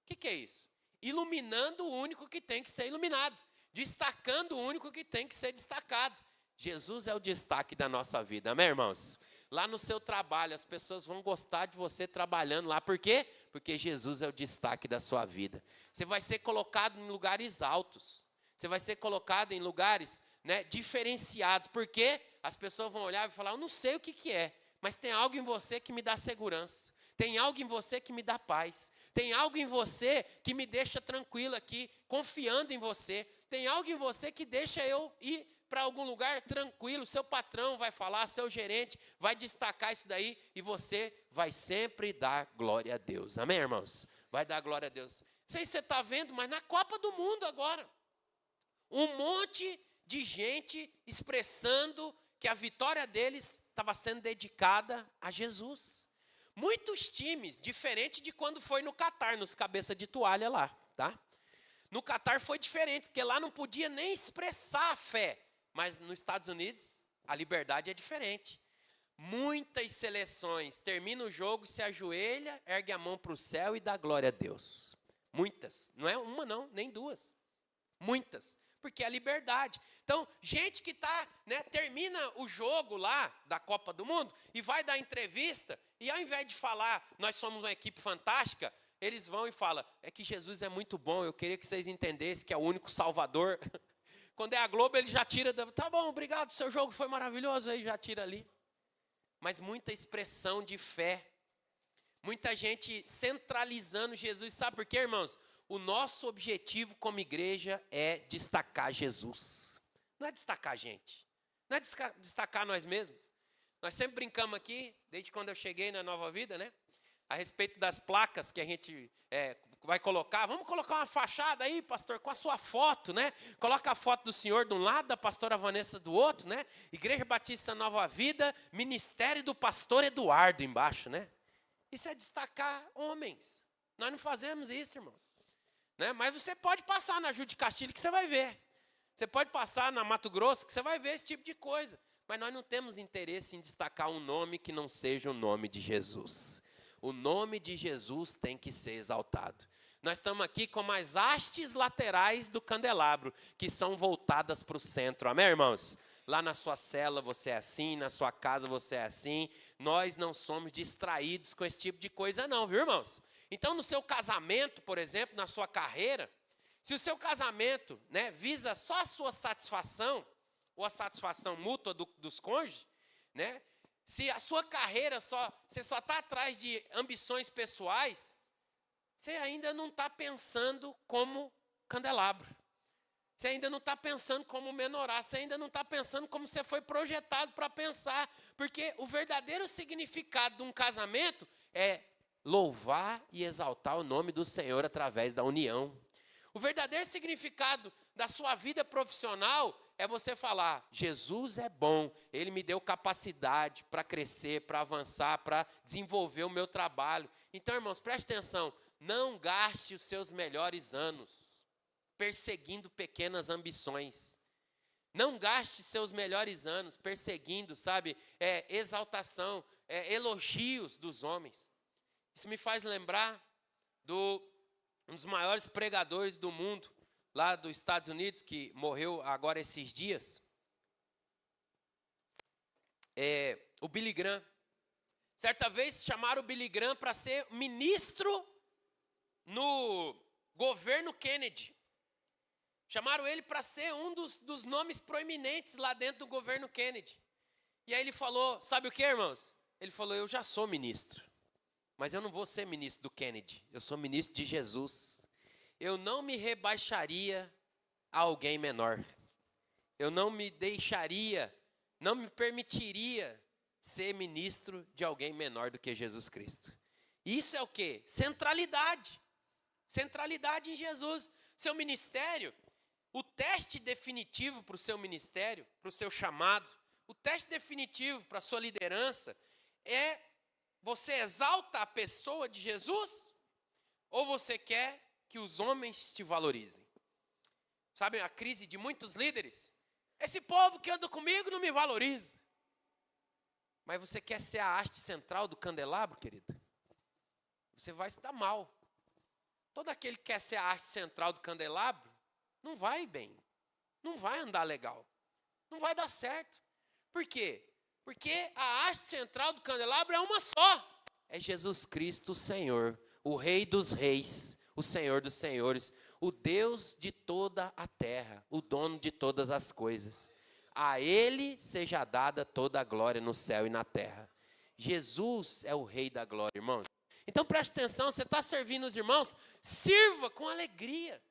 O que é isso? Iluminando o único que tem que ser iluminado, destacando o único que tem que ser destacado. Jesus é o destaque da nossa vida, amém, irmãos? Lá no seu trabalho, as pessoas vão gostar de você trabalhando lá. Por quê? Porque Jesus é o destaque da sua vida. Você vai ser colocado em lugares altos. Você vai ser colocado em lugares, né, diferenciados. Porque as pessoas vão olhar e falar, eu não sei o que é, mas tem algo em você que me dá segurança. Tem algo em você que me dá paz. Tem algo em você que me deixa tranquilo aqui, confiando em você. Tem algo em você que deixa eu ir para algum lugar tranquilo, seu patrão vai falar, seu gerente vai destacar isso daí e você vai sempre dar glória a Deus. Amém, irmãos? Vai dar glória a Deus. Não sei se você está vendo, mas na Copa do Mundo agora, um monte de gente expressando que a vitória deles estava sendo dedicada a Jesus. Muitos times, diferente de quando foi no Catar, nos cabeça de toalha lá, tá? No Catar foi diferente, porque lá não podia nem expressar a fé. Mas nos Estados Unidos, a liberdade é diferente. Muitas seleções terminam o jogo, se ajoelha, ergue a mão para o céu e dá glória a Deus. Muitas. Não é uma não, nem duas. Muitas. Porque é a liberdade. Então, gente que termina o jogo lá da Copa do Mundo e vai dar entrevista, e ao invés de falar, nós somos uma equipe fantástica, eles vão e falam, é que Jesus é muito bom, eu queria que vocês entendessem que é o único Salvador. Quando é a Globo, ele já tira, tá bom, obrigado, seu jogo foi maravilhoso, aí já tira ali. Mas muita expressão de fé, muita gente centralizando Jesus, sabe por quê, irmãos? O nosso objetivo como igreja é destacar Jesus, não é destacar a gente, não é destacar nós mesmos. Nós sempre brincamos aqui, desde quando eu cheguei na Nova Vida, né? A respeito das placas que a gente vai colocar. Vamos colocar uma fachada aí, pastor, com a sua foto, né? Coloca a foto do senhor de um lado, da pastora Vanessa do outro, né? Igreja Batista Nova Vida, Ministério do Pastor Eduardo embaixo, né? Isso é destacar homens. Nós não fazemos isso, irmãos. Né? Mas você pode passar na Ju de Castilho que você vai ver. Você pode passar na Mato Grosso que você vai ver esse tipo de coisa. Mas nós não temos interesse em destacar um nome que não seja o nome de Jesus. O nome de Jesus tem que ser exaltado. Nós estamos aqui com as hastes laterais do candelabro, que são voltadas para o centro. Amém, irmãos? Lá na sua cela você é assim, na sua casa você é assim. Nós não somos distraídos com esse tipo de coisa não, viu, irmãos? Então, no seu casamento, por exemplo, na sua carreira, se o seu casamento, né, visa só a sua satisfação, ou a satisfação mútua dos cônjuges, né? Se a sua carreira você só está atrás de ambições pessoais, você ainda não está pensando como candelabro. Você ainda não está pensando como menorá. Você ainda não está pensando como você foi projetado para pensar. Porque o verdadeiro significado de um casamento é louvar e exaltar o nome do Senhor através da união. O verdadeiro significado da sua vida profissional é você falar: Jesus é bom, Ele me deu capacidade para crescer, para avançar, para desenvolver o meu trabalho. Então, irmãos, preste atenção, não gaste os seus melhores anos perseguindo pequenas ambições. Não gaste seus melhores anos perseguindo, sabe, exaltação, elogios dos homens. Isso me faz lembrar um dos maiores pregadores do mundo, lá dos Estados Unidos, que morreu agora esses dias, o Billy Graham. Certa vez chamaram o Billy Graham para ser ministro no governo Kennedy. Chamaram ele para ser um dos nomes proeminentes lá dentro do governo Kennedy. E aí ele falou, sabe o que, irmãos? Ele falou: eu já sou ministro, mas eu não vou ser ministro do Kennedy, eu sou ministro de Jesus. Eu não me rebaixaria a alguém menor. Eu não me deixaria, não me permitiria ser ministro de alguém menor do que Jesus Cristo. Isso é o quê? Centralidade. Centralidade em Jesus. Seu ministério, o teste definitivo para o seu ministério, para o seu chamado, o teste definitivo para a sua liderança é: você exalta a pessoa de Jesus ou você quer que os homens te valorizem? Sabe a crise de muitos líderes? Esse povo que anda comigo não me valoriza. Mas você quer ser a haste central do candelabro, querido? Você vai se dar mal. Todo aquele que quer ser a haste central do candelabro não vai bem, não vai andar legal, não vai dar certo. Por quê? Porque a haste central do candelabro é uma só. É Jesus Cristo, o Senhor, o Rei dos reis, o Senhor dos senhores, o Deus de toda a terra, o dono de todas as coisas. A Ele seja dada toda a glória no céu e na terra. Jesus é o Rei da glória, irmãos. Então preste atenção, você está servindo os irmãos, sirva com alegria.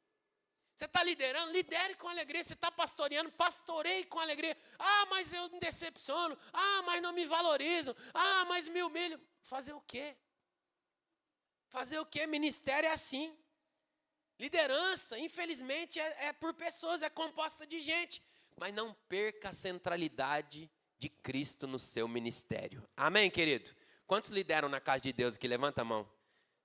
Você está liderando, lidere com alegria. Você está pastoreando, pastoreie com alegria. Ah, mas eu me decepciono. Ah, mas não me valorizam. Ah, mas me humilham. Fazer o quê? Fazer o quê? Ministério é assim. Liderança, infelizmente, é por pessoas, é composta de gente. Mas não perca a centralidade de Cristo no seu ministério. Amém, querido? Quantos lideram na casa de Deus aqui? Levanta a mão.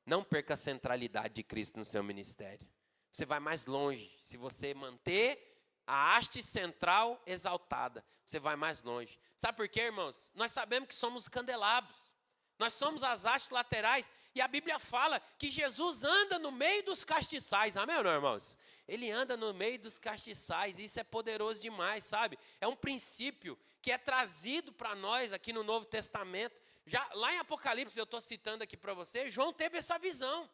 Não perca a centralidade de Cristo no seu ministério. Você vai mais longe. Se você manter a haste central exaltada, você vai mais longe. Sabe por quê, irmãos? Nós sabemos que somos candelabros. Nós somos as hastes laterais. E a Bíblia fala que Jesus anda no meio dos castiçais. Amém ou não, irmãos? Ele anda no meio dos castiçais. E isso é poderoso demais, sabe? É um princípio que é trazido para nós aqui no Novo Testamento. Já lá em Apocalipse, eu estou citando aqui para você, João teve essa visão.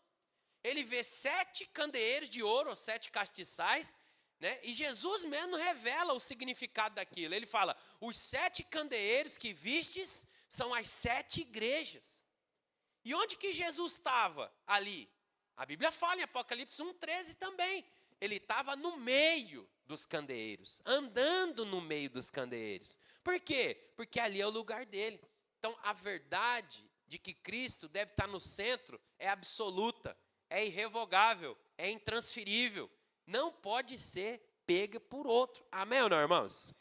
Ele vê 7 candeeiros de ouro, ou 7 castiçais, né? E Jesus mesmo revela o significado daquilo. Ele fala: os 7 candeeiros que vistes são as 7 igrejas. E onde que Jesus estava ali? A Bíblia fala em Apocalipse 1:13 também. Ele estava no meio dos candeeiros, andando no meio dos candeeiros. Por quê? Porque ali é o lugar dele. Então, a verdade de que Cristo deve estar no centro é absoluta, é irrevogável, é intransferível. Não pode ser pega por outro. Amém ou não, irmãos?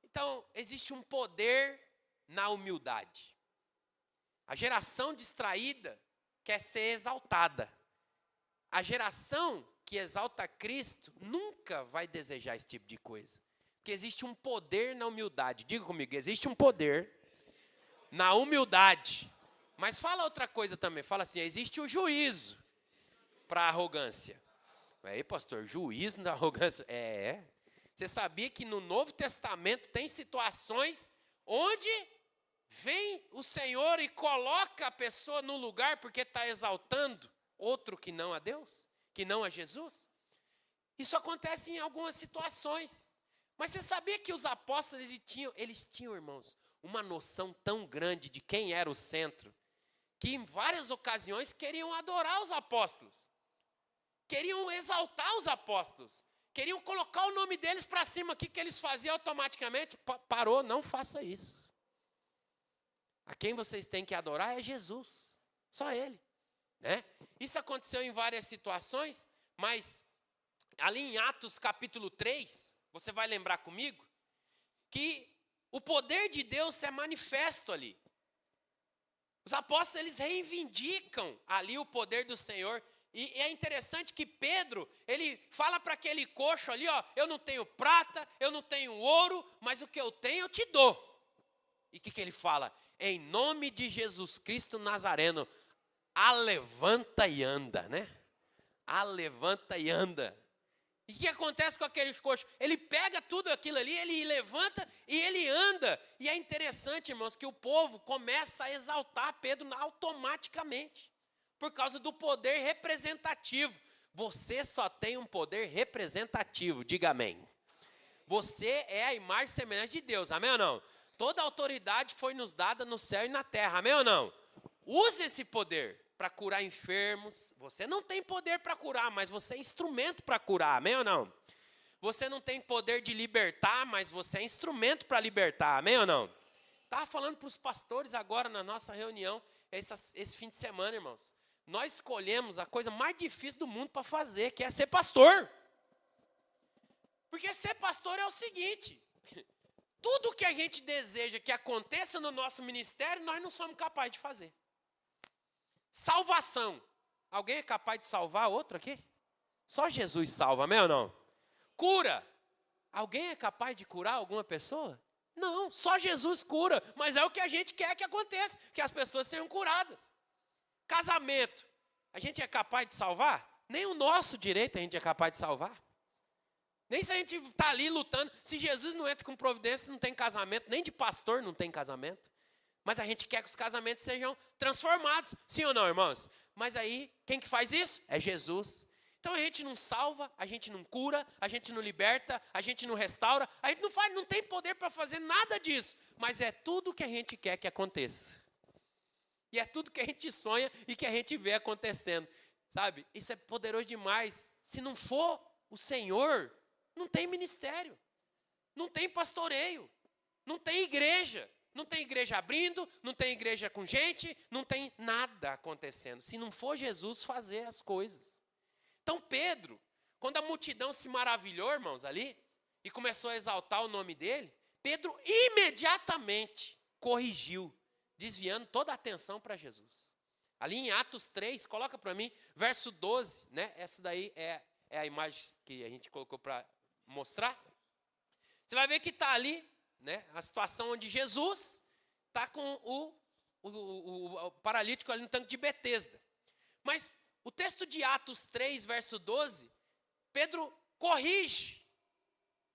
Então, existe um poder na humildade. A geração distraída quer ser exaltada. A geração que exalta Cristo nunca vai desejar esse tipo de coisa. Porque existe um poder na humildade. Diga comigo, existe um poder na humildade. Mas fala outra coisa também. Fala assim, existe o juízo para a arrogância. Aí, pastor, juízo na arrogância? Você sabia que no Novo Testamento tem situações onde vem o Senhor e coloca a pessoa no lugar porque está exaltando outro que não a Deus, que não a Jesus? Isso acontece em algumas situações. Mas você sabia que os apóstolos, eles tinham, irmãos, uma noção tão grande de quem era o centro, que em várias ocasiões queriam adorar os apóstolos, queriam exaltar os apóstolos, queriam colocar o nome deles para cima. O que eles faziam automaticamente? Parou, não faça isso. A quem vocês têm que adorar é Jesus, só Ele. né? Isso aconteceu em várias situações, mas ali em Atos capítulo 3, você vai lembrar comigo, que o poder de Deus é manifesto ali. Os apóstolos, eles reivindicam ali o poder do Senhor. E é interessante que Pedro, ele fala para aquele coxo ali, ó, eu não tenho prata, eu não tenho ouro, mas o que eu tenho eu te dou. E o que ele fala? Em nome de Jesus Cristo Nazareno, alevanta e anda, né? Alevanta e anda. E o que acontece com aquele coxo? Ele pega tudo aquilo ali, ele levanta e ele anda. E é interessante, irmãos, que o povo começa a exaltar Pedro automaticamente, por causa do poder representativo. Você só tem um poder representativo, diga amém. Você é a imagem e semelhança de Deus, amém ou não? Toda autoridade foi nos dada no céu e na terra, amém ou não? Use esse poder para curar enfermos. Você não tem poder para curar, mas você é instrumento para curar, amém ou não? Você não tem poder de libertar, mas você é instrumento para libertar, amém ou não? Estava falando para os pastores agora na nossa reunião, esse fim de semana, irmãos. Nós escolhemos a coisa mais difícil do mundo para fazer, que é ser pastor. Porque ser pastor é o seguinte, tudo que a gente deseja que aconteça no nosso ministério, nós não somos capazes de fazer. Salvação. Alguém é capaz de salvar outro aqui? Só Jesus salva, amém ou não? Cura. Alguém é capaz de curar alguma pessoa? Não, só Jesus cura. Mas é o que a gente quer que aconteça, que as pessoas sejam curadas. Casamento. A gente é capaz de salvar? Nem o nosso direito a gente é capaz de salvar. Nem se a gente está ali lutando. Se Jesus não entra com providência, não tem casamento. Nem de pastor não tem casamento. Mas a gente quer que os casamentos sejam transformados. Sim ou não, irmãos? Mas aí, quem que faz isso? É Jesus. Então a gente não salva, a gente não cura, a gente não liberta, a gente não restaura. A gente não faz, não tem poder para fazer nada disso. Mas é tudo que a gente quer que aconteça. E é tudo que a gente sonha e que a gente vê acontecendo. Sabe? Isso é poderoso demais. Se não for o Senhor, não tem ministério. Não tem pastoreio. Não tem igreja. Não tem igreja abrindo, não tem igreja com gente, não tem nada acontecendo. Se não for Jesus fazer as coisas. Então Pedro, quando a multidão se maravilhou, irmãos, ali, e começou a exaltar o nome dele, Pedro imediatamente corrigiu, desviando toda a atenção para Jesus. Ali em Atos 3, coloca para mim, verso 12, né? Essa daí é a imagem que a gente colocou para mostrar. Você vai ver que está ali, né, a situação onde Jesus está com o paralítico ali no tanque de Betesda. Mas o texto de Atos 3, verso 12, Pedro corrige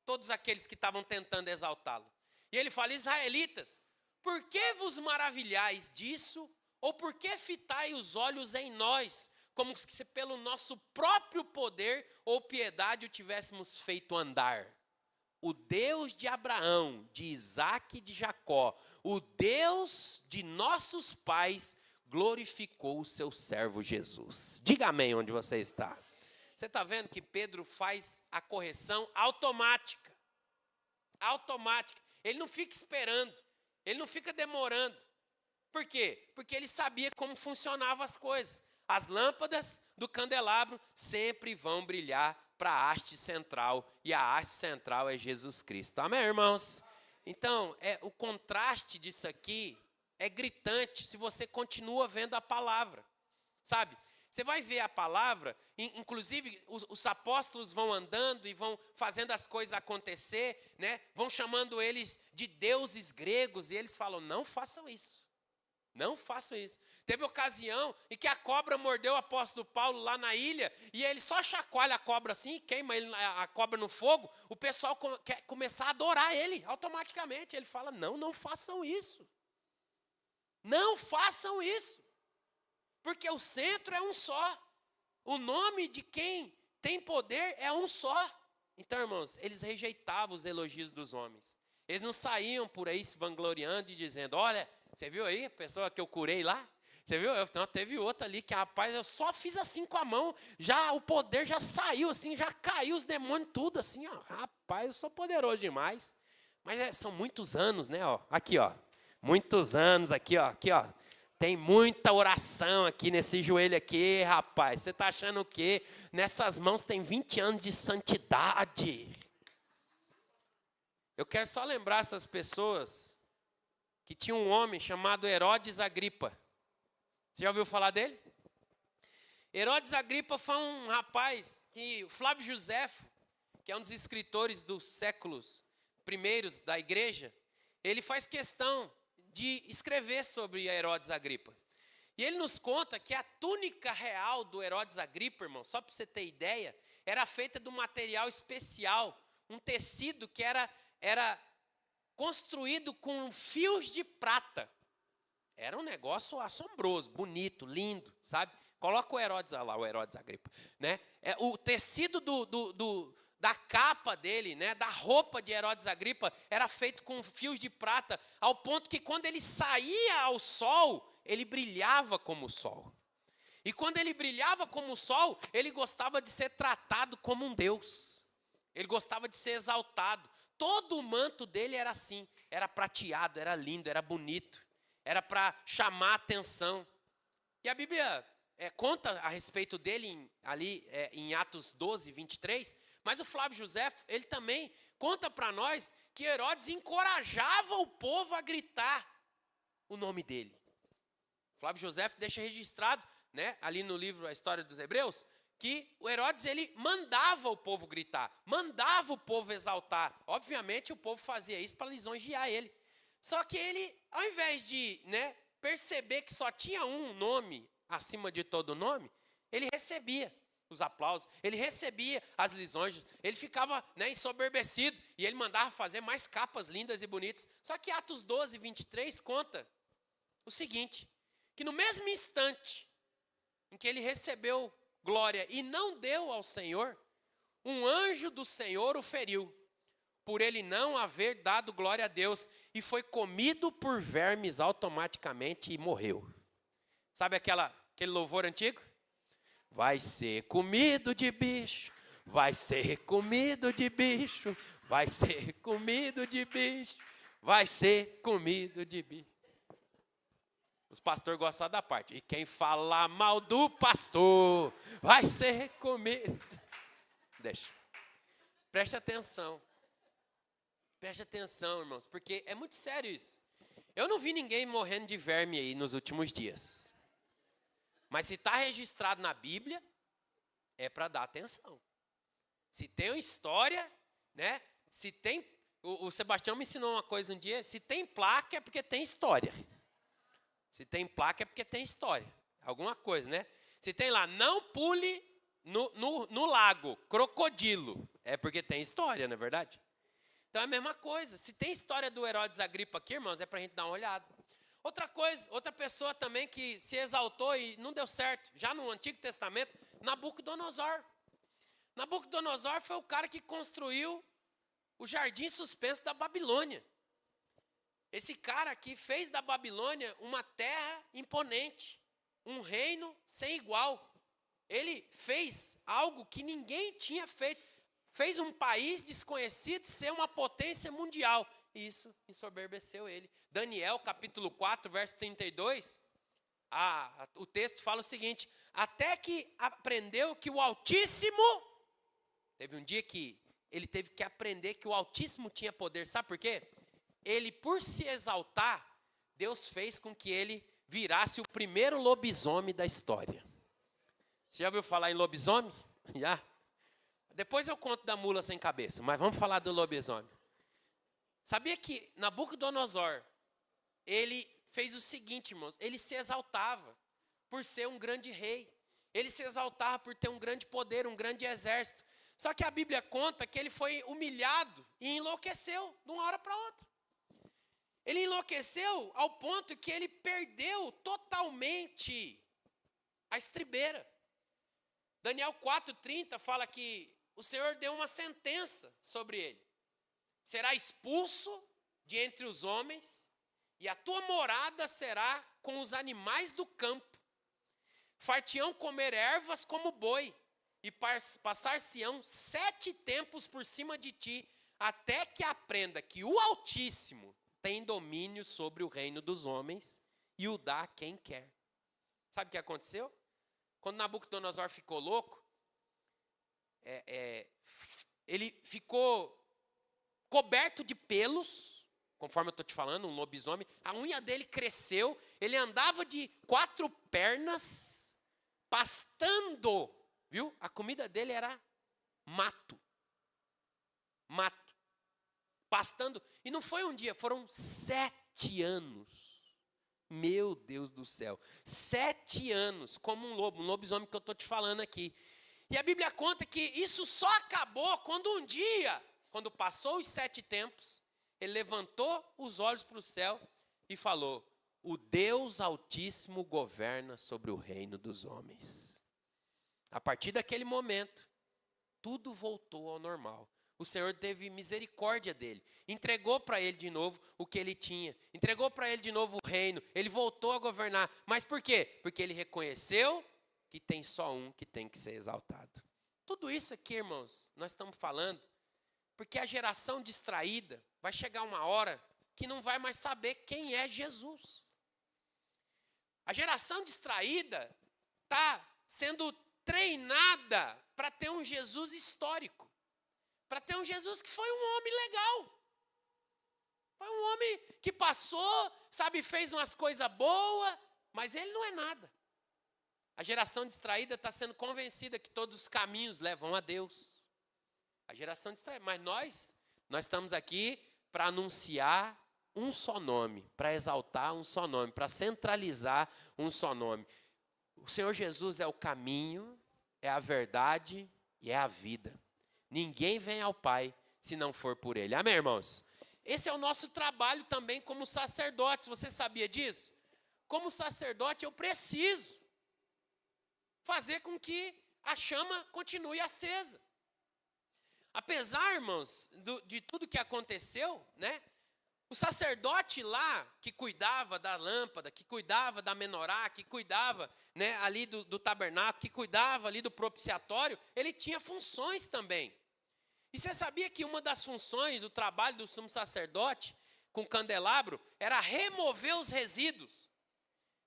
todos aqueles que estavam tentando exaltá-lo. E ele fala, israelitas, por que vos maravilhais disso? Ou por que fitai os olhos em nós, como se pelo nosso próprio poder ou piedade o tivéssemos feito andar? O Deus de Abraão, de Isaque e de Jacó, o Deus de nossos pais, glorificou o seu servo Jesus. Diga amém onde você está. Você está vendo que Pedro faz a correção automática. Automática. Ele não fica esperando. Ele não fica demorando. Por quê? Porque ele sabia como funcionavam as coisas. As lâmpadas do candelabro sempre vão brilhar para a haste central, e a haste central é Jesus Cristo. Amém, irmãos? Então, o contraste disso aqui é gritante se você continua vendo a palavra, sabe? Você vai ver a palavra, inclusive os apóstolos vão andando e vão fazendo as coisas acontecer, né? Vão chamando eles de deuses gregos, e eles falam, não façam isso. Não façam isso. Teve ocasião em que a cobra mordeu o apóstolo Paulo lá na ilha, e ele só chacoalha a cobra assim, queima a cobra no fogo, o pessoal quer começar a adorar ele automaticamente. Ele fala, não façam isso. Não façam isso. Porque o centro é um só. O nome de quem tem poder é um só. Então, irmãos, eles rejeitavam os elogios dos homens. Eles não saíam por aí se vangloriando e dizendo, olha, você viu aí a pessoa que eu curei lá? Você viu? Não, teve outra ali que, rapaz, eu só fiz assim com a mão, já o poder já saiu assim, já caiu os demônios tudo assim, ó. Rapaz, eu sou poderoso demais. Mas são muitos anos, né, ó. Aqui, ó. Muitos anos aqui, ó. Tem muita oração aqui nesse joelho aqui, rapaz. Você está achando o quê? Nessas mãos tem 20 anos de santidade. Eu quero só lembrar essas pessoas que tinha um homem chamado Herodes Agripa. Você já ouviu falar dele? Herodes Agripa foi um rapaz que o Flávio Josefo, que é um dos escritores dos séculos primeiros da igreja, ele faz questão de escrever sobre Herodes Agripa. E ele nos conta que a túnica real do Herodes Agripa, irmão, só para você ter ideia, era feita de um material especial, um tecido que era construído com fios de prata. Era um negócio assombroso, bonito, lindo, sabe? Coloca o Herodes lá, o Herodes Agripa, né? O tecido da capa dele, né, da roupa de Herodes Agripa, era feito com fios de prata, ao ponto que quando ele saía ao sol, ele brilhava como o sol. E quando ele brilhava como o sol, ele gostava de ser tratado como um Deus. Ele gostava de ser exaltado. Todo o manto dele era assim, era prateado, era lindo, era bonito, era para chamar a atenção. E a Bíblia conta a respeito dele em Atos 12, 23, mas o Flávio Josefo, ele também conta para nós que Herodes encorajava o povo a gritar o nome dele. Flávio Josefo deixa registrado, né, ali no livro A História dos Hebreus, que o Herodes ele mandava o povo gritar, mandava o povo exaltar. Obviamente o povo fazia isso para lisonjear ele. Só que ele, ao invés de, né, perceber que só tinha um nome acima de todo nome, ele recebia os aplausos, ele recebia as lisonjas, ele ficava, né, ensoberbecido, e ele mandava fazer mais capas lindas e bonitas. Só que Atos 12, 23 conta o seguinte, que no mesmo instante em que ele recebeu glória e não deu ao Senhor, um anjo do Senhor o feriu, por ele não haver dado glória a Deus, e foi comido por vermes automaticamente e morreu. Sabe aquele louvor antigo? Vai ser comido de bicho, vai ser comido de bicho, vai ser comido de bicho, vai ser comido de bicho. Os pastores gostam da parte. E quem falar mal do pastor vai ser comido. Deixa. Preste atenção. Preste atenção, irmãos, porque é muito sério isso. Eu não vi ninguém morrendo de verme aí nos últimos dias. Mas se está registrado na Bíblia, é para dar atenção. Se tem uma história, né? Se tem, o Sebastião me ensinou uma coisa um dia, se tem placa é porque tem história. Se tem placa é porque tem história. Alguma coisa, né? Se tem lá, não pule no lago, crocodilo. É porque tem história, não é verdade? Então é a mesma coisa. Se tem história do Herodes Agripa aqui, irmãos, é para a gente dar uma olhada. Outra coisa, outra pessoa também que se exaltou e não deu certo, já no Antigo Testamento, Nabucodonosor. Nabucodonosor foi o cara que construiu o jardim suspenso da Babilônia. Esse cara aqui fez da Babilônia uma terra imponente, um reino sem igual. Ele fez algo que ninguém tinha feito. Fez um país desconhecido ser uma potência mundial. E isso ensoberbeceu ele. Daniel, capítulo 4, verso 32, o texto fala o seguinte, até que aprendeu que o Altíssimo, teve um dia que ele teve que aprender que o Altíssimo tinha poder, sabe por quê? Ele, por se exaltar, Deus fez com que ele virasse o primeiro lobisomem da história. Você já ouviu falar em lobisomem? Já? Depois eu conto da mula sem cabeça, mas vamos falar do lobisomem. Sabia que Nabucodonosor, ele fez o seguinte, irmãos, ele se exaltava por ser um grande rei. Ele se exaltava por ter um grande poder, um grande exército. Só que a Bíblia conta que ele foi humilhado e enlouqueceu de uma hora para outra. Ele enlouqueceu ao ponto que ele perdeu totalmente a estribeira. Daniel 4,30 fala que o Senhor deu uma sentença sobre ele. Será expulso de entre os homens, e a tua morada será com os animais do campo. Far-te-ão comer ervas como boi, e passar-se-ão 7 tempos por cima de ti, até que aprenda que o Altíssimo tem domínio sobre o reino dos homens e o dá a quem quer. Sabe o que aconteceu? Quando Nabucodonosor ficou louco, ele ficou coberto de pelos, conforme eu estou te falando, um lobisomem. A unha dele cresceu, ele andava de 4 pernas, pastando, viu? A comida dele era mato. Mato. Pastando. E não foi um dia, foram 7 anos. Meu Deus do céu. 7 anos, como um lobo, um lobisomem que eu estou te falando aqui. E a Bíblia conta que isso só acabou quando um dia, quando passou os 7 tempos, ele levantou os olhos para o céu e falou: o Deus Altíssimo governa sobre o reino dos homens. A partir daquele momento, tudo voltou ao normal. O Senhor teve misericórdia dele, entregou para ele de novo o que ele tinha, entregou para ele de novo o reino, ele voltou a governar. Mas por quê? Porque ele reconheceu que tem só um que tem que ser exaltado. Tudo isso aqui, irmãos, nós estamos falando porque a geração distraída vai chegar uma hora que não vai mais saber quem é Jesus. A geração distraída está sendo treinada para ter um Jesus histórico. Para ter um Jesus que foi um homem legal. Foi um homem que passou, sabe, fez umas coisas boas, mas ele não é nada. A geração distraída está sendo convencida que todos os caminhos levam a Deus. A geração distraída. Mas nós estamos aqui para anunciar um só nome, para exaltar um só nome, para centralizar um só nome. O Senhor Jesus é o caminho, é a verdade e é a vida. Ninguém vem ao Pai se não for por Ele. Amém, irmãos? Esse é o nosso trabalho também como sacerdotes. Você sabia disso? Como sacerdote, eu preciso fazer com que a chama continue acesa. Apesar, irmãos, de tudo que aconteceu, né? O sacerdote lá, que cuidava da lâmpada, que cuidava da menorá, que cuidava, né, ali do tabernáculo, que cuidava ali do propiciatório, ele tinha funções também. E você sabia que uma das funções do trabalho do sumo sacerdote, com candelabro, era remover os resíduos?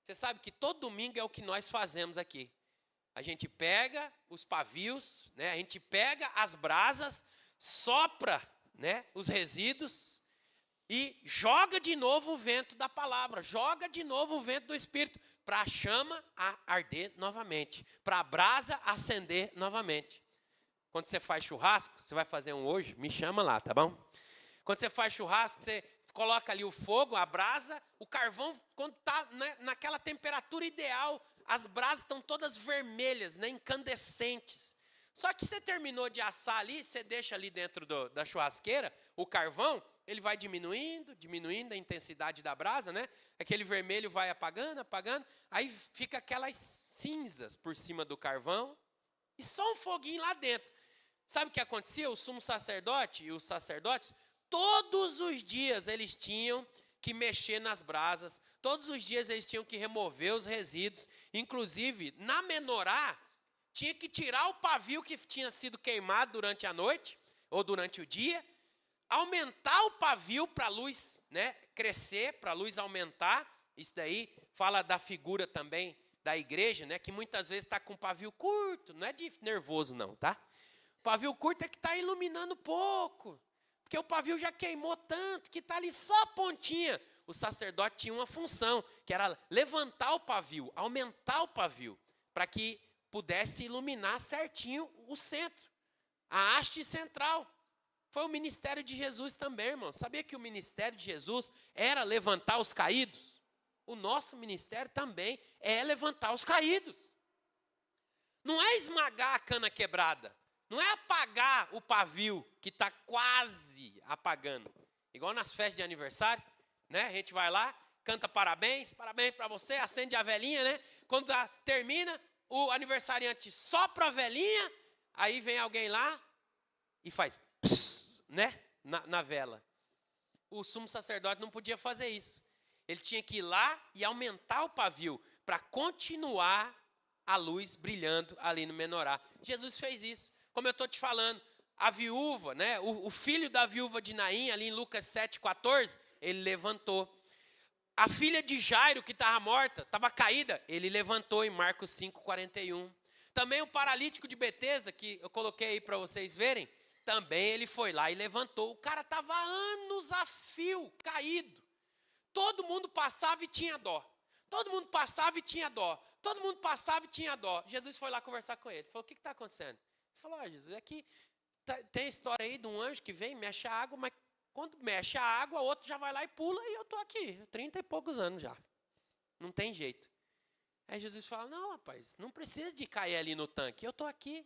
Você sabe que todo domingo é o que nós fazemos aqui. A gente pega os pavios, né, a gente pega as brasas, sopra, né, os resíduos, e joga de novo o vento da palavra, joga de novo o vento do Espírito, para a chama arder novamente, para a brasa acender novamente. Quando você faz churrasco, você vai fazer um hoje, me chama lá, tá bom? Quando você faz churrasco, você coloca ali o fogo, a brasa, o carvão, quando está, né, naquela temperatura ideal, as brasas estão todas vermelhas, né, incandescentes. Só que você terminou de assar ali, você deixa ali dentro da churrasqueira, o carvão, ele vai diminuindo a intensidade da brasa, né? Aquele vermelho vai apagando, aí fica aquelas cinzas por cima do carvão e só um foguinho lá dentro. Sabe o que acontecia? O sumo sacerdote e os sacerdotes, todos os dias eles tinham que mexer nas brasas, todos os dias eles tinham que remover os resíduos, inclusive na menorá, tinha que tirar o pavio que tinha sido queimado durante a noite ou durante o dia, aumentar o pavio para a luz, né, crescer, para a luz aumentar. Isso daí fala da figura também da igreja, né, que muitas vezes está com pavio curto, não é de nervoso não, tá? O pavio curto é que está iluminando pouco, porque o pavio já queimou tanto que está ali só a pontinha. O sacerdote tinha uma função, que era levantar o pavio, aumentar o pavio, para que pudesse iluminar certinho o centro, a haste central. Foi o ministério de Jesus também, irmão. Sabia que o ministério de Jesus era levantar os caídos? O nosso ministério também é levantar os caídos. Não é esmagar a cana quebrada. Não é apagar o pavio que está quase apagando. Igual nas festas de aniversário, né? A gente vai lá, canta parabéns para você, acende a velinha, né? Quando termina, o aniversariante sopra a velinha, aí vem alguém lá e faz... né, na vela. O sumo sacerdote não podia fazer isso. Ele tinha que ir lá e aumentar o pavio para continuar a luz brilhando ali no menorá. Jesus fez isso. Como eu estou te falando, a viúva, né, o filho da viúva de Naim, ali em Lucas 7,14, ele levantou. A filha de Jairo, que estava morta, estava caída, ele levantou em Marcos 5:41. Também o paralítico de Betesda, que eu coloquei aí para vocês verem, também ele foi lá e levantou. O cara estava há anos a fio, caído. Todo mundo passava e tinha dó. Todo mundo passava e tinha dó. Todo mundo passava e tinha dó. Jesus foi lá conversar com ele. Falou, o que está acontecendo? Ele falou, Jesus, aqui tem a história aí de um anjo que vem, mexe a água, mas quando mexe a água, o outro já vai lá e pula e eu estou aqui, 30 e poucos anos já. Não tem jeito. Aí Jesus fala, não, rapaz, não precisa de cair ali no tanque, eu estou aqui.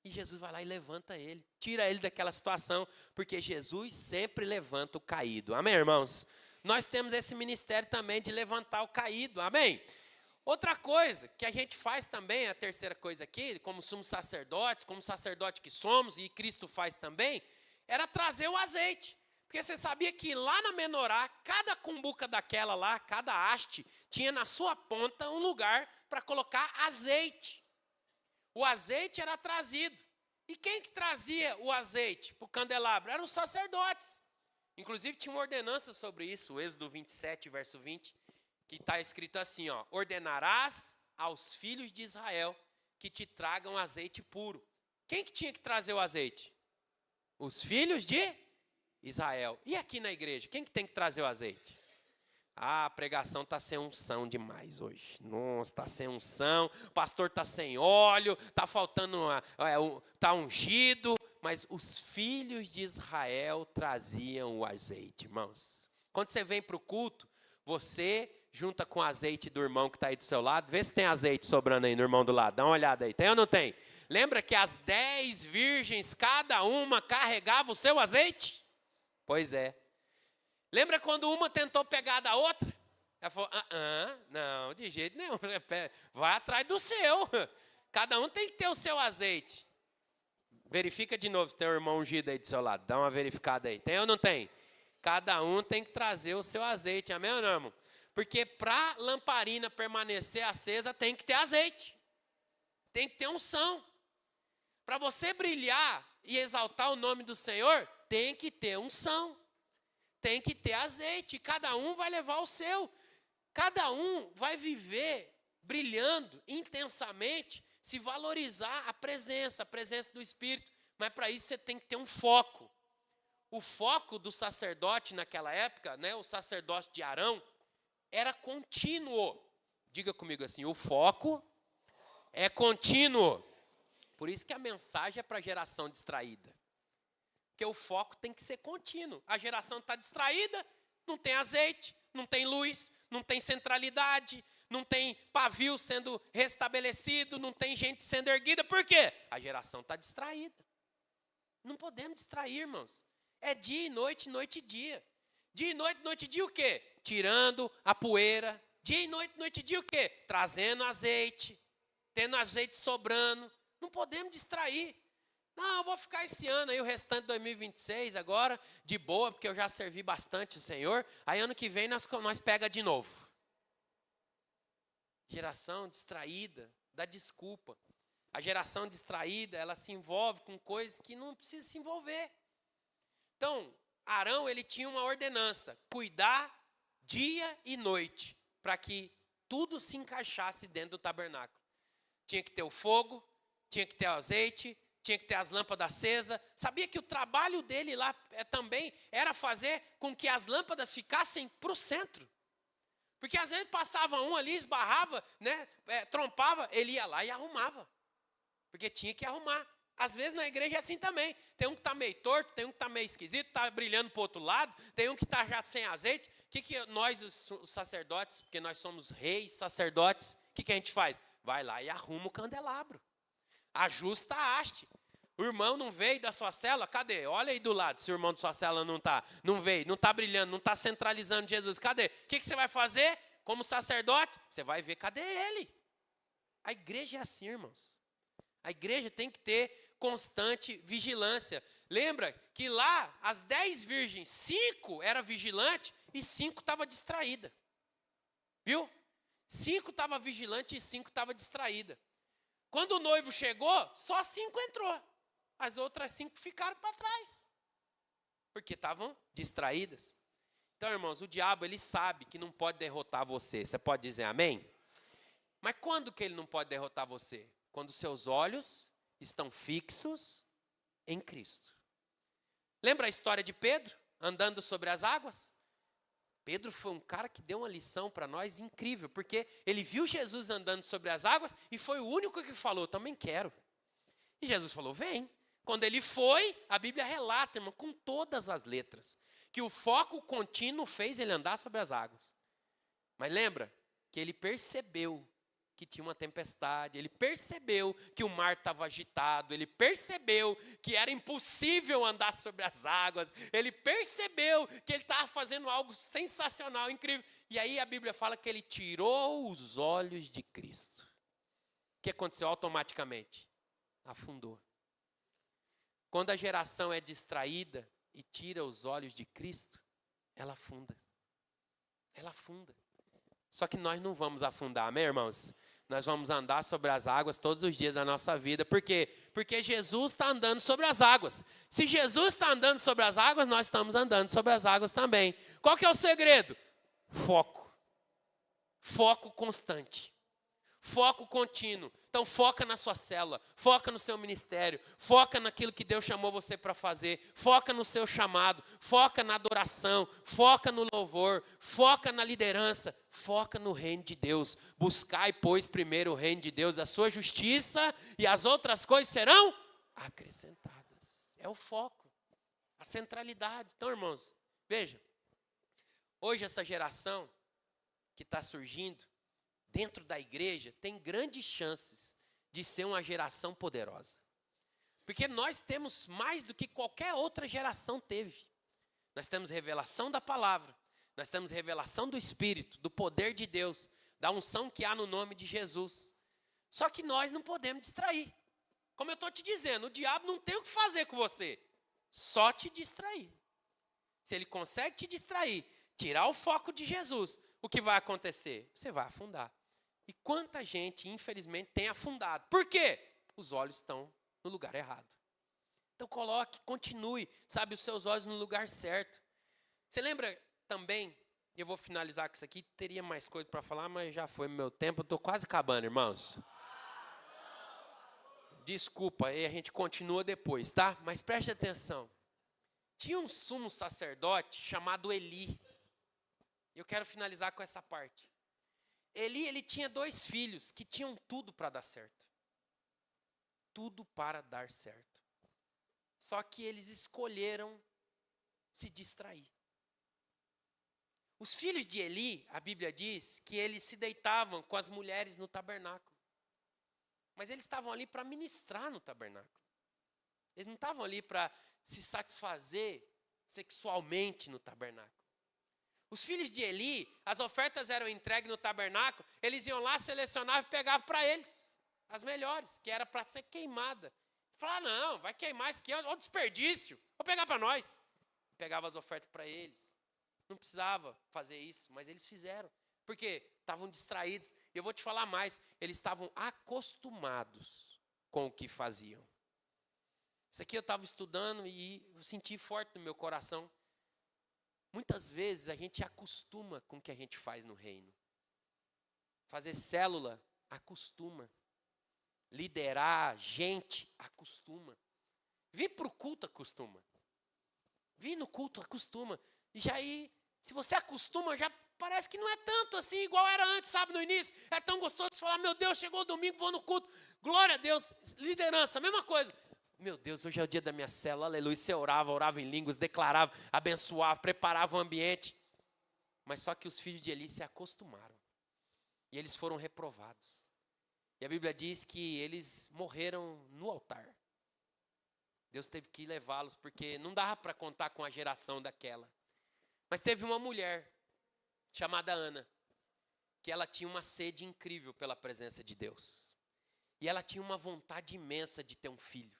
E Jesus vai lá e levanta ele, tira ele daquela situação, porque Jesus sempre levanta o caído. Amém, irmãos? Nós temos esse ministério também de levantar o caído, amém? Outra coisa que a gente faz também, a terceira coisa aqui, como somos sacerdotes, como sacerdote que somos, e Cristo faz também, era trazer o azeite. Porque você sabia que lá na menorá, cada cumbuca daquela lá, cada haste, tinha na sua ponta um lugar para colocar azeite. O azeite era trazido. E quem que trazia o azeite para o candelabro? Eram os sacerdotes. Inclusive tinha uma ordenança sobre isso, o Êxodo 27, verso 20, que está escrito assim, ó, ordenarás aos filhos de Israel que te tragam azeite puro. Quem que tinha que trazer o azeite? Os filhos de Israel. E aqui na igreja, quem que tem que trazer o azeite? Ah, a pregação está sem unção demais hoje. Nossa, está sem unção, o pastor está sem óleo, está faltando, está ungido. Mas os filhos de Israel traziam o azeite, irmãos. Quando você vem para o culto, você junta com o azeite do irmão que está aí do seu lado. Vê se tem azeite sobrando aí no irmão do lado. Dá uma olhada aí. Tem ou não tem? Lembra que as 10 virgens, cada uma carregava o seu azeite? Pois é. Lembra quando uma tentou pegar da outra? Ela falou, não, de jeito nenhum. Vai atrás do seu. Cada um tem que ter o seu azeite. Verifica de novo se tem um irmão ungido aí do seu lado. Dá uma verificada aí. Tem ou não tem? Cada um tem que trazer o seu azeite. Amém ou não, irmão? Porque para a lamparina permanecer acesa, tem que ter azeite. Tem que ter unção. Para você brilhar e exaltar o nome do Senhor, tem que ter unção. Tem que ter azeite. Cada um vai levar o seu. Cada um vai viver brilhando intensamente, se valorizar a presença do Espírito. Mas para isso você tem que ter um foco. O foco do sacerdote naquela época, né, o sacerdote de Arão, era contínuo. Diga comigo assim, o foco é contínuo. Por isso que a mensagem é para a geração distraída. Porque o foco tem que ser contínuo. A geração está distraída, não tem azeite, não tem luz, não tem centralidade, não tem pavio sendo restabelecido, não tem gente sendo erguida. Por quê? A geração está distraída. Não podemos distrair, irmãos. É dia e noite e dia. Dia e noite e dia o quê? Tirando a poeira. Dia e noite e dia o quê? Trazendo azeite, tendo azeite sobrando. Não podemos distrair. Não, eu vou ficar esse ano aí, o restante de 2026 agora, de boa, porque eu já servi bastante o Senhor. Aí ano que vem nós pega de novo. Geração distraída, dá desculpa. A geração distraída, ela se envolve com coisas que não precisa se envolver. Então, Arão, ele tinha uma ordenança, cuidar dia e noite, para que tudo se encaixasse dentro do tabernáculo. Tinha que ter o fogo, tinha que ter o azeite, tinha que ter as lâmpadas acesas. Sabia que o trabalho dele lá também era fazer com que as lâmpadas ficassem para o centro. Porque às vezes passava um ali, esbarrava, né, trompava, ele ia lá e arrumava. Porque tinha que arrumar. Às vezes na igreja é assim também. Tem um que está meio torto, tem um que está meio esquisito, está brilhando para o outro lado, tem um que está já sem azeite. O que nós, os sacerdotes, porque nós somos reis, sacerdotes, o que a gente faz? Vai lá e arruma o candelabro. Ajusta a haste. O irmão não veio da sua célula? Cadê? Olha aí do lado, se o irmão da sua célula não veio, não está brilhando, não está centralizando Jesus. Cadê? O que você vai fazer como sacerdote? Você vai ver, cadê ele? A igreja é assim, irmãos. A igreja tem que ter constante vigilância. Lembra que lá, as 10 virgens, 5 eram vigilantes e 5 estavam distraídas. Viu? 5 estavam vigilantes e 5 estavam distraídas. Quando o noivo chegou, só 5 entrou. As outras 5 ficaram para trás. Porque estavam distraídas. Então, irmãos, o diabo, ele sabe que não pode derrotar você. Você pode dizer amém? Mas quando que ele não pode derrotar você? Quando seus olhos estão fixos em Cristo. Lembra a história de Pedro, andando sobre as águas? Pedro foi um cara que deu uma lição para nós incrível, porque ele viu Jesus andando sobre as águas e foi o único que falou, também quero. E Jesus falou, vem. Quando ele foi, a Bíblia relata, irmão, com todas as letras, que o foco contínuo fez ele andar sobre as águas. Mas lembra que ele percebeu que tinha uma tempestade, ele percebeu que o mar estava agitado, ele percebeu que era impossível andar sobre as águas, ele percebeu que ele estava fazendo algo sensacional, incrível. E aí a Bíblia fala que ele tirou os olhos de Cristo. O que aconteceu automaticamente? Afundou. Quando a geração é distraída e tira os olhos de Cristo, ela afunda. Ela afunda. Só que nós não vamos afundar, amém, irmãos? Nós vamos andar sobre as águas todos os dias da nossa vida. Por quê? Porque Jesus está andando sobre as águas. Se Jesus está andando sobre as águas, nós estamos andando sobre as águas também. Qual que é o segredo? Foco. Foco constante. Foco contínuo. Então foca na sua célula, foca no seu ministério, foca naquilo que Deus chamou você para fazer, foca no seu chamado, foca na adoração, foca no louvor, foca na liderança, foca no reino de Deus. Buscai, pois, primeiro o reino de Deus, a sua justiça, e as outras coisas serão acrescentadas. É o foco, a centralidade. Então, irmãos, veja, hoje essa geração que está surgindo dentro da igreja tem grandes chances de ser uma geração poderosa. Porque nós temos mais do que qualquer outra geração teve. Nós temos revelação da palavra, nós temos revelação do Espírito, do poder de Deus, da unção que há no nome de Jesus. Só que nós não podemos distrair. Como eu estou te dizendo, o diabo não tem o que fazer com você, só te distrair. Se ele consegue te distrair, tirar o foco de Jesus, o que vai acontecer? Você vai afundar. E quanta gente, infelizmente, tem afundado. Por quê? Os olhos estão no lugar errado. Então coloque, continue, sabe, os seus olhos no lugar certo. Você lembra também, eu vou finalizar com isso aqui, teria mais coisa para falar, mas já foi meu tempo, eu estou quase acabando, irmãos. Desculpa, aí a gente continua depois, tá? Mas preste atenção. Tinha um sumo sacerdote chamado Eli. Eu quero finalizar com essa parte. Eli, ele tinha 2 filhos que tinham tudo para dar certo. Tudo para dar certo. Só que eles escolheram se distrair. Os filhos de Eli, a Bíblia diz que eles se deitavam com as mulheres no tabernáculo. Mas eles estavam ali para ministrar no tabernáculo. Eles não estavam ali para se satisfazer sexualmente no tabernáculo. Os filhos de Eli, as ofertas eram entregues no tabernáculo, eles iam lá, selecionavam e pegavam para eles as melhores, que era para ser queimada. Falaram, não, vai queimar isso aqui, olha o desperdício, vou pegar para nós. Pegava as ofertas para eles. Não precisava fazer isso, mas eles fizeram. Porque estavam distraídos. E eu vou te falar mais, eles estavam acostumados com o que faziam. Isso aqui eu estava estudando e eu senti forte no meu coração. Muitas vezes a gente acostuma com o que a gente faz no reino. Fazer célula, acostuma. Liderar gente, acostuma. Vir para o culto, acostuma. Vir no culto, acostuma. E já aí, se você acostuma, já parece que não é tanto assim, igual era antes, sabe, no início. É tão gostoso de falar, meu Deus, chegou o domingo, vou no culto. Glória a Deus, liderança, mesma coisa. Meu Deus, hoje é o dia da minha célula, aleluia. Você orava em línguas, declarava, abençoava, preparava o ambiente. Mas só que os filhos de Eli se acostumaram. E eles foram reprovados. E a Bíblia diz que eles morreram no altar. Deus teve que levá-los, porque não dava para contar com a geração daquela. Mas teve uma mulher, chamada Ana, que ela tinha uma sede incrível pela presença de Deus. E ela tinha uma vontade imensa de ter um filho.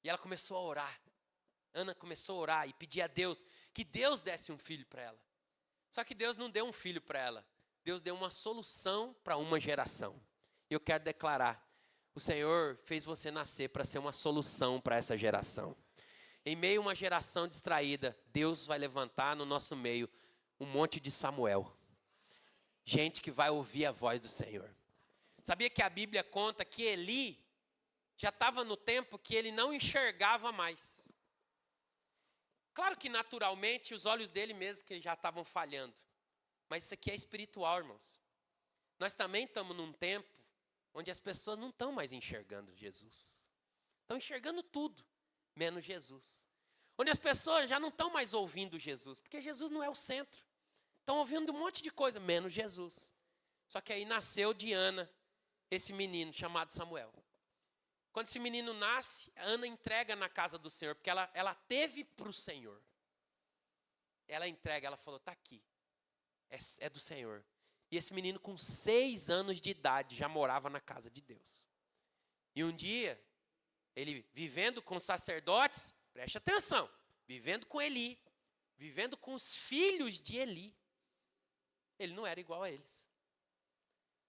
E ela começou a orar. Ana começou a orar e pedir a Deus que Deus desse um filho para ela. Só que Deus não deu um filho para ela. Deus deu uma solução para uma geração. E eu quero declarar, o Senhor fez você nascer para ser uma solução para essa geração. Em meio a uma geração distraída, Deus vai levantar no nosso meio um monte de Samuel. Gente que vai ouvir a voz do Senhor. Sabia que a Bíblia conta que Eli já estava no tempo que ele não enxergava mais. Claro que naturalmente os olhos dele mesmo que já estavam falhando. Mas isso aqui é espiritual, irmãos. Nós também estamos num tempo onde as pessoas não estão mais enxergando Jesus. Estão enxergando tudo, menos Jesus. Onde as pessoas já não estão mais ouvindo Jesus, porque Jesus não é o centro. Estão ouvindo um monte de coisa, menos Jesus. Só que aí nasceu de Ana, esse menino chamado Samuel. Quando esse menino nasce, Ana entrega na casa do Senhor, porque ela teve para o Senhor. Ela entrega, ela falou, está aqui, é do Senhor. E esse menino com 6 anos de idade já morava na casa de Deus. E um dia, ele vivendo com os sacerdotes, preste atenção, vivendo com Eli, vivendo com os filhos de Eli, ele não era igual a eles.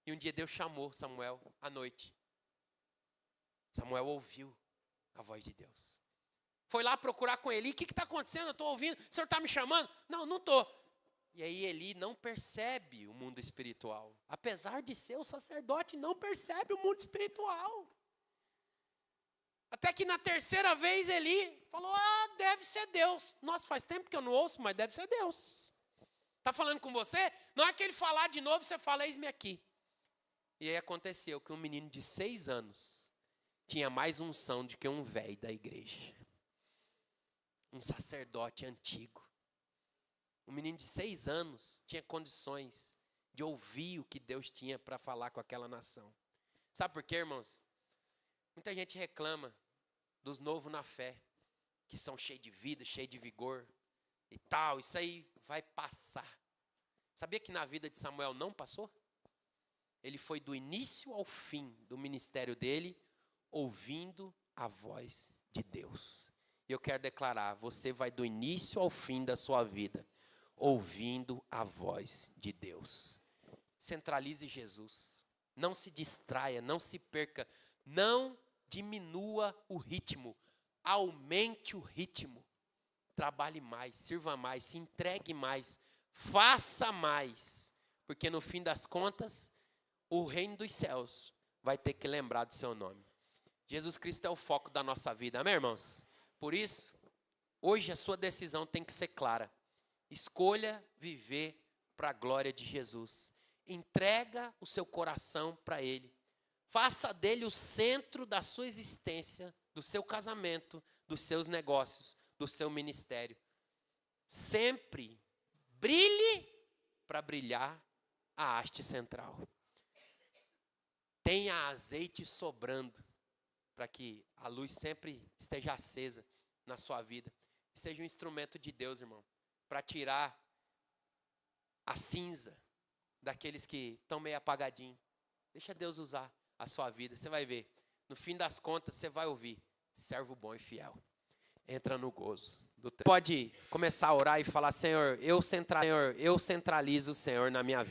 E um dia Deus chamou Samuel à noite. Samuel ouviu a voz de Deus. Foi lá procurar com Eli. O que está acontecendo? Eu estou ouvindo. O senhor está me chamando? Não, não estou. E aí Eli não percebe o mundo espiritual. Apesar de ser o sacerdote, não percebe o mundo espiritual. Até que na terceira vez Eli falou, deve ser Deus. Nossa, faz tempo que eu não ouço, mas deve ser Deus. Está falando com você? Na hora que ele falar de novo, você fala, eis-me aqui. E aí aconteceu que um menino de 6 anos tinha mais unção do que um velho da igreja. Um sacerdote antigo. Um menino de 6 anos tinha condições de ouvir o que Deus tinha para falar com aquela nação. Sabe por quê, irmãos? Muita gente reclama dos novos na fé, que são cheios de vida, cheios de vigor e tal. Isso aí vai passar. Sabia que na vida de Samuel não passou? Ele foi do início ao fim do ministério dele, ouvindo a voz de Deus. E eu quero declarar, você vai do início ao fim da sua vida, ouvindo a voz de Deus. Centralize Jesus. Não se distraia, não se perca. Não diminua o ritmo. Aumente o ritmo. Trabalhe mais, sirva mais, se entregue mais. Faça mais. Porque no fim das contas, o reino dos céus vai ter que lembrar do seu nome. Jesus Cristo é o foco da nossa vida, amém, irmãos? Por isso, hoje a sua decisão tem que ser clara. Escolha viver para a glória de Jesus. Entrega o seu coração para Ele. Faça dele o centro da sua existência, do seu casamento, dos seus negócios, do seu ministério. Sempre brilhe para brilhar a haste central. Tenha azeite sobrando, para que a luz sempre esteja acesa na sua vida. Seja um instrumento de Deus, irmão, para tirar a cinza daqueles que estão meio apagadinhos. Deixa Deus usar a sua vida. Você vai ver, no fim das contas, você vai ouvir, servo bom e fiel. Entra no gozo. Pode começar a orar e falar, Senhor, eu centralizo o Senhor na minha vida.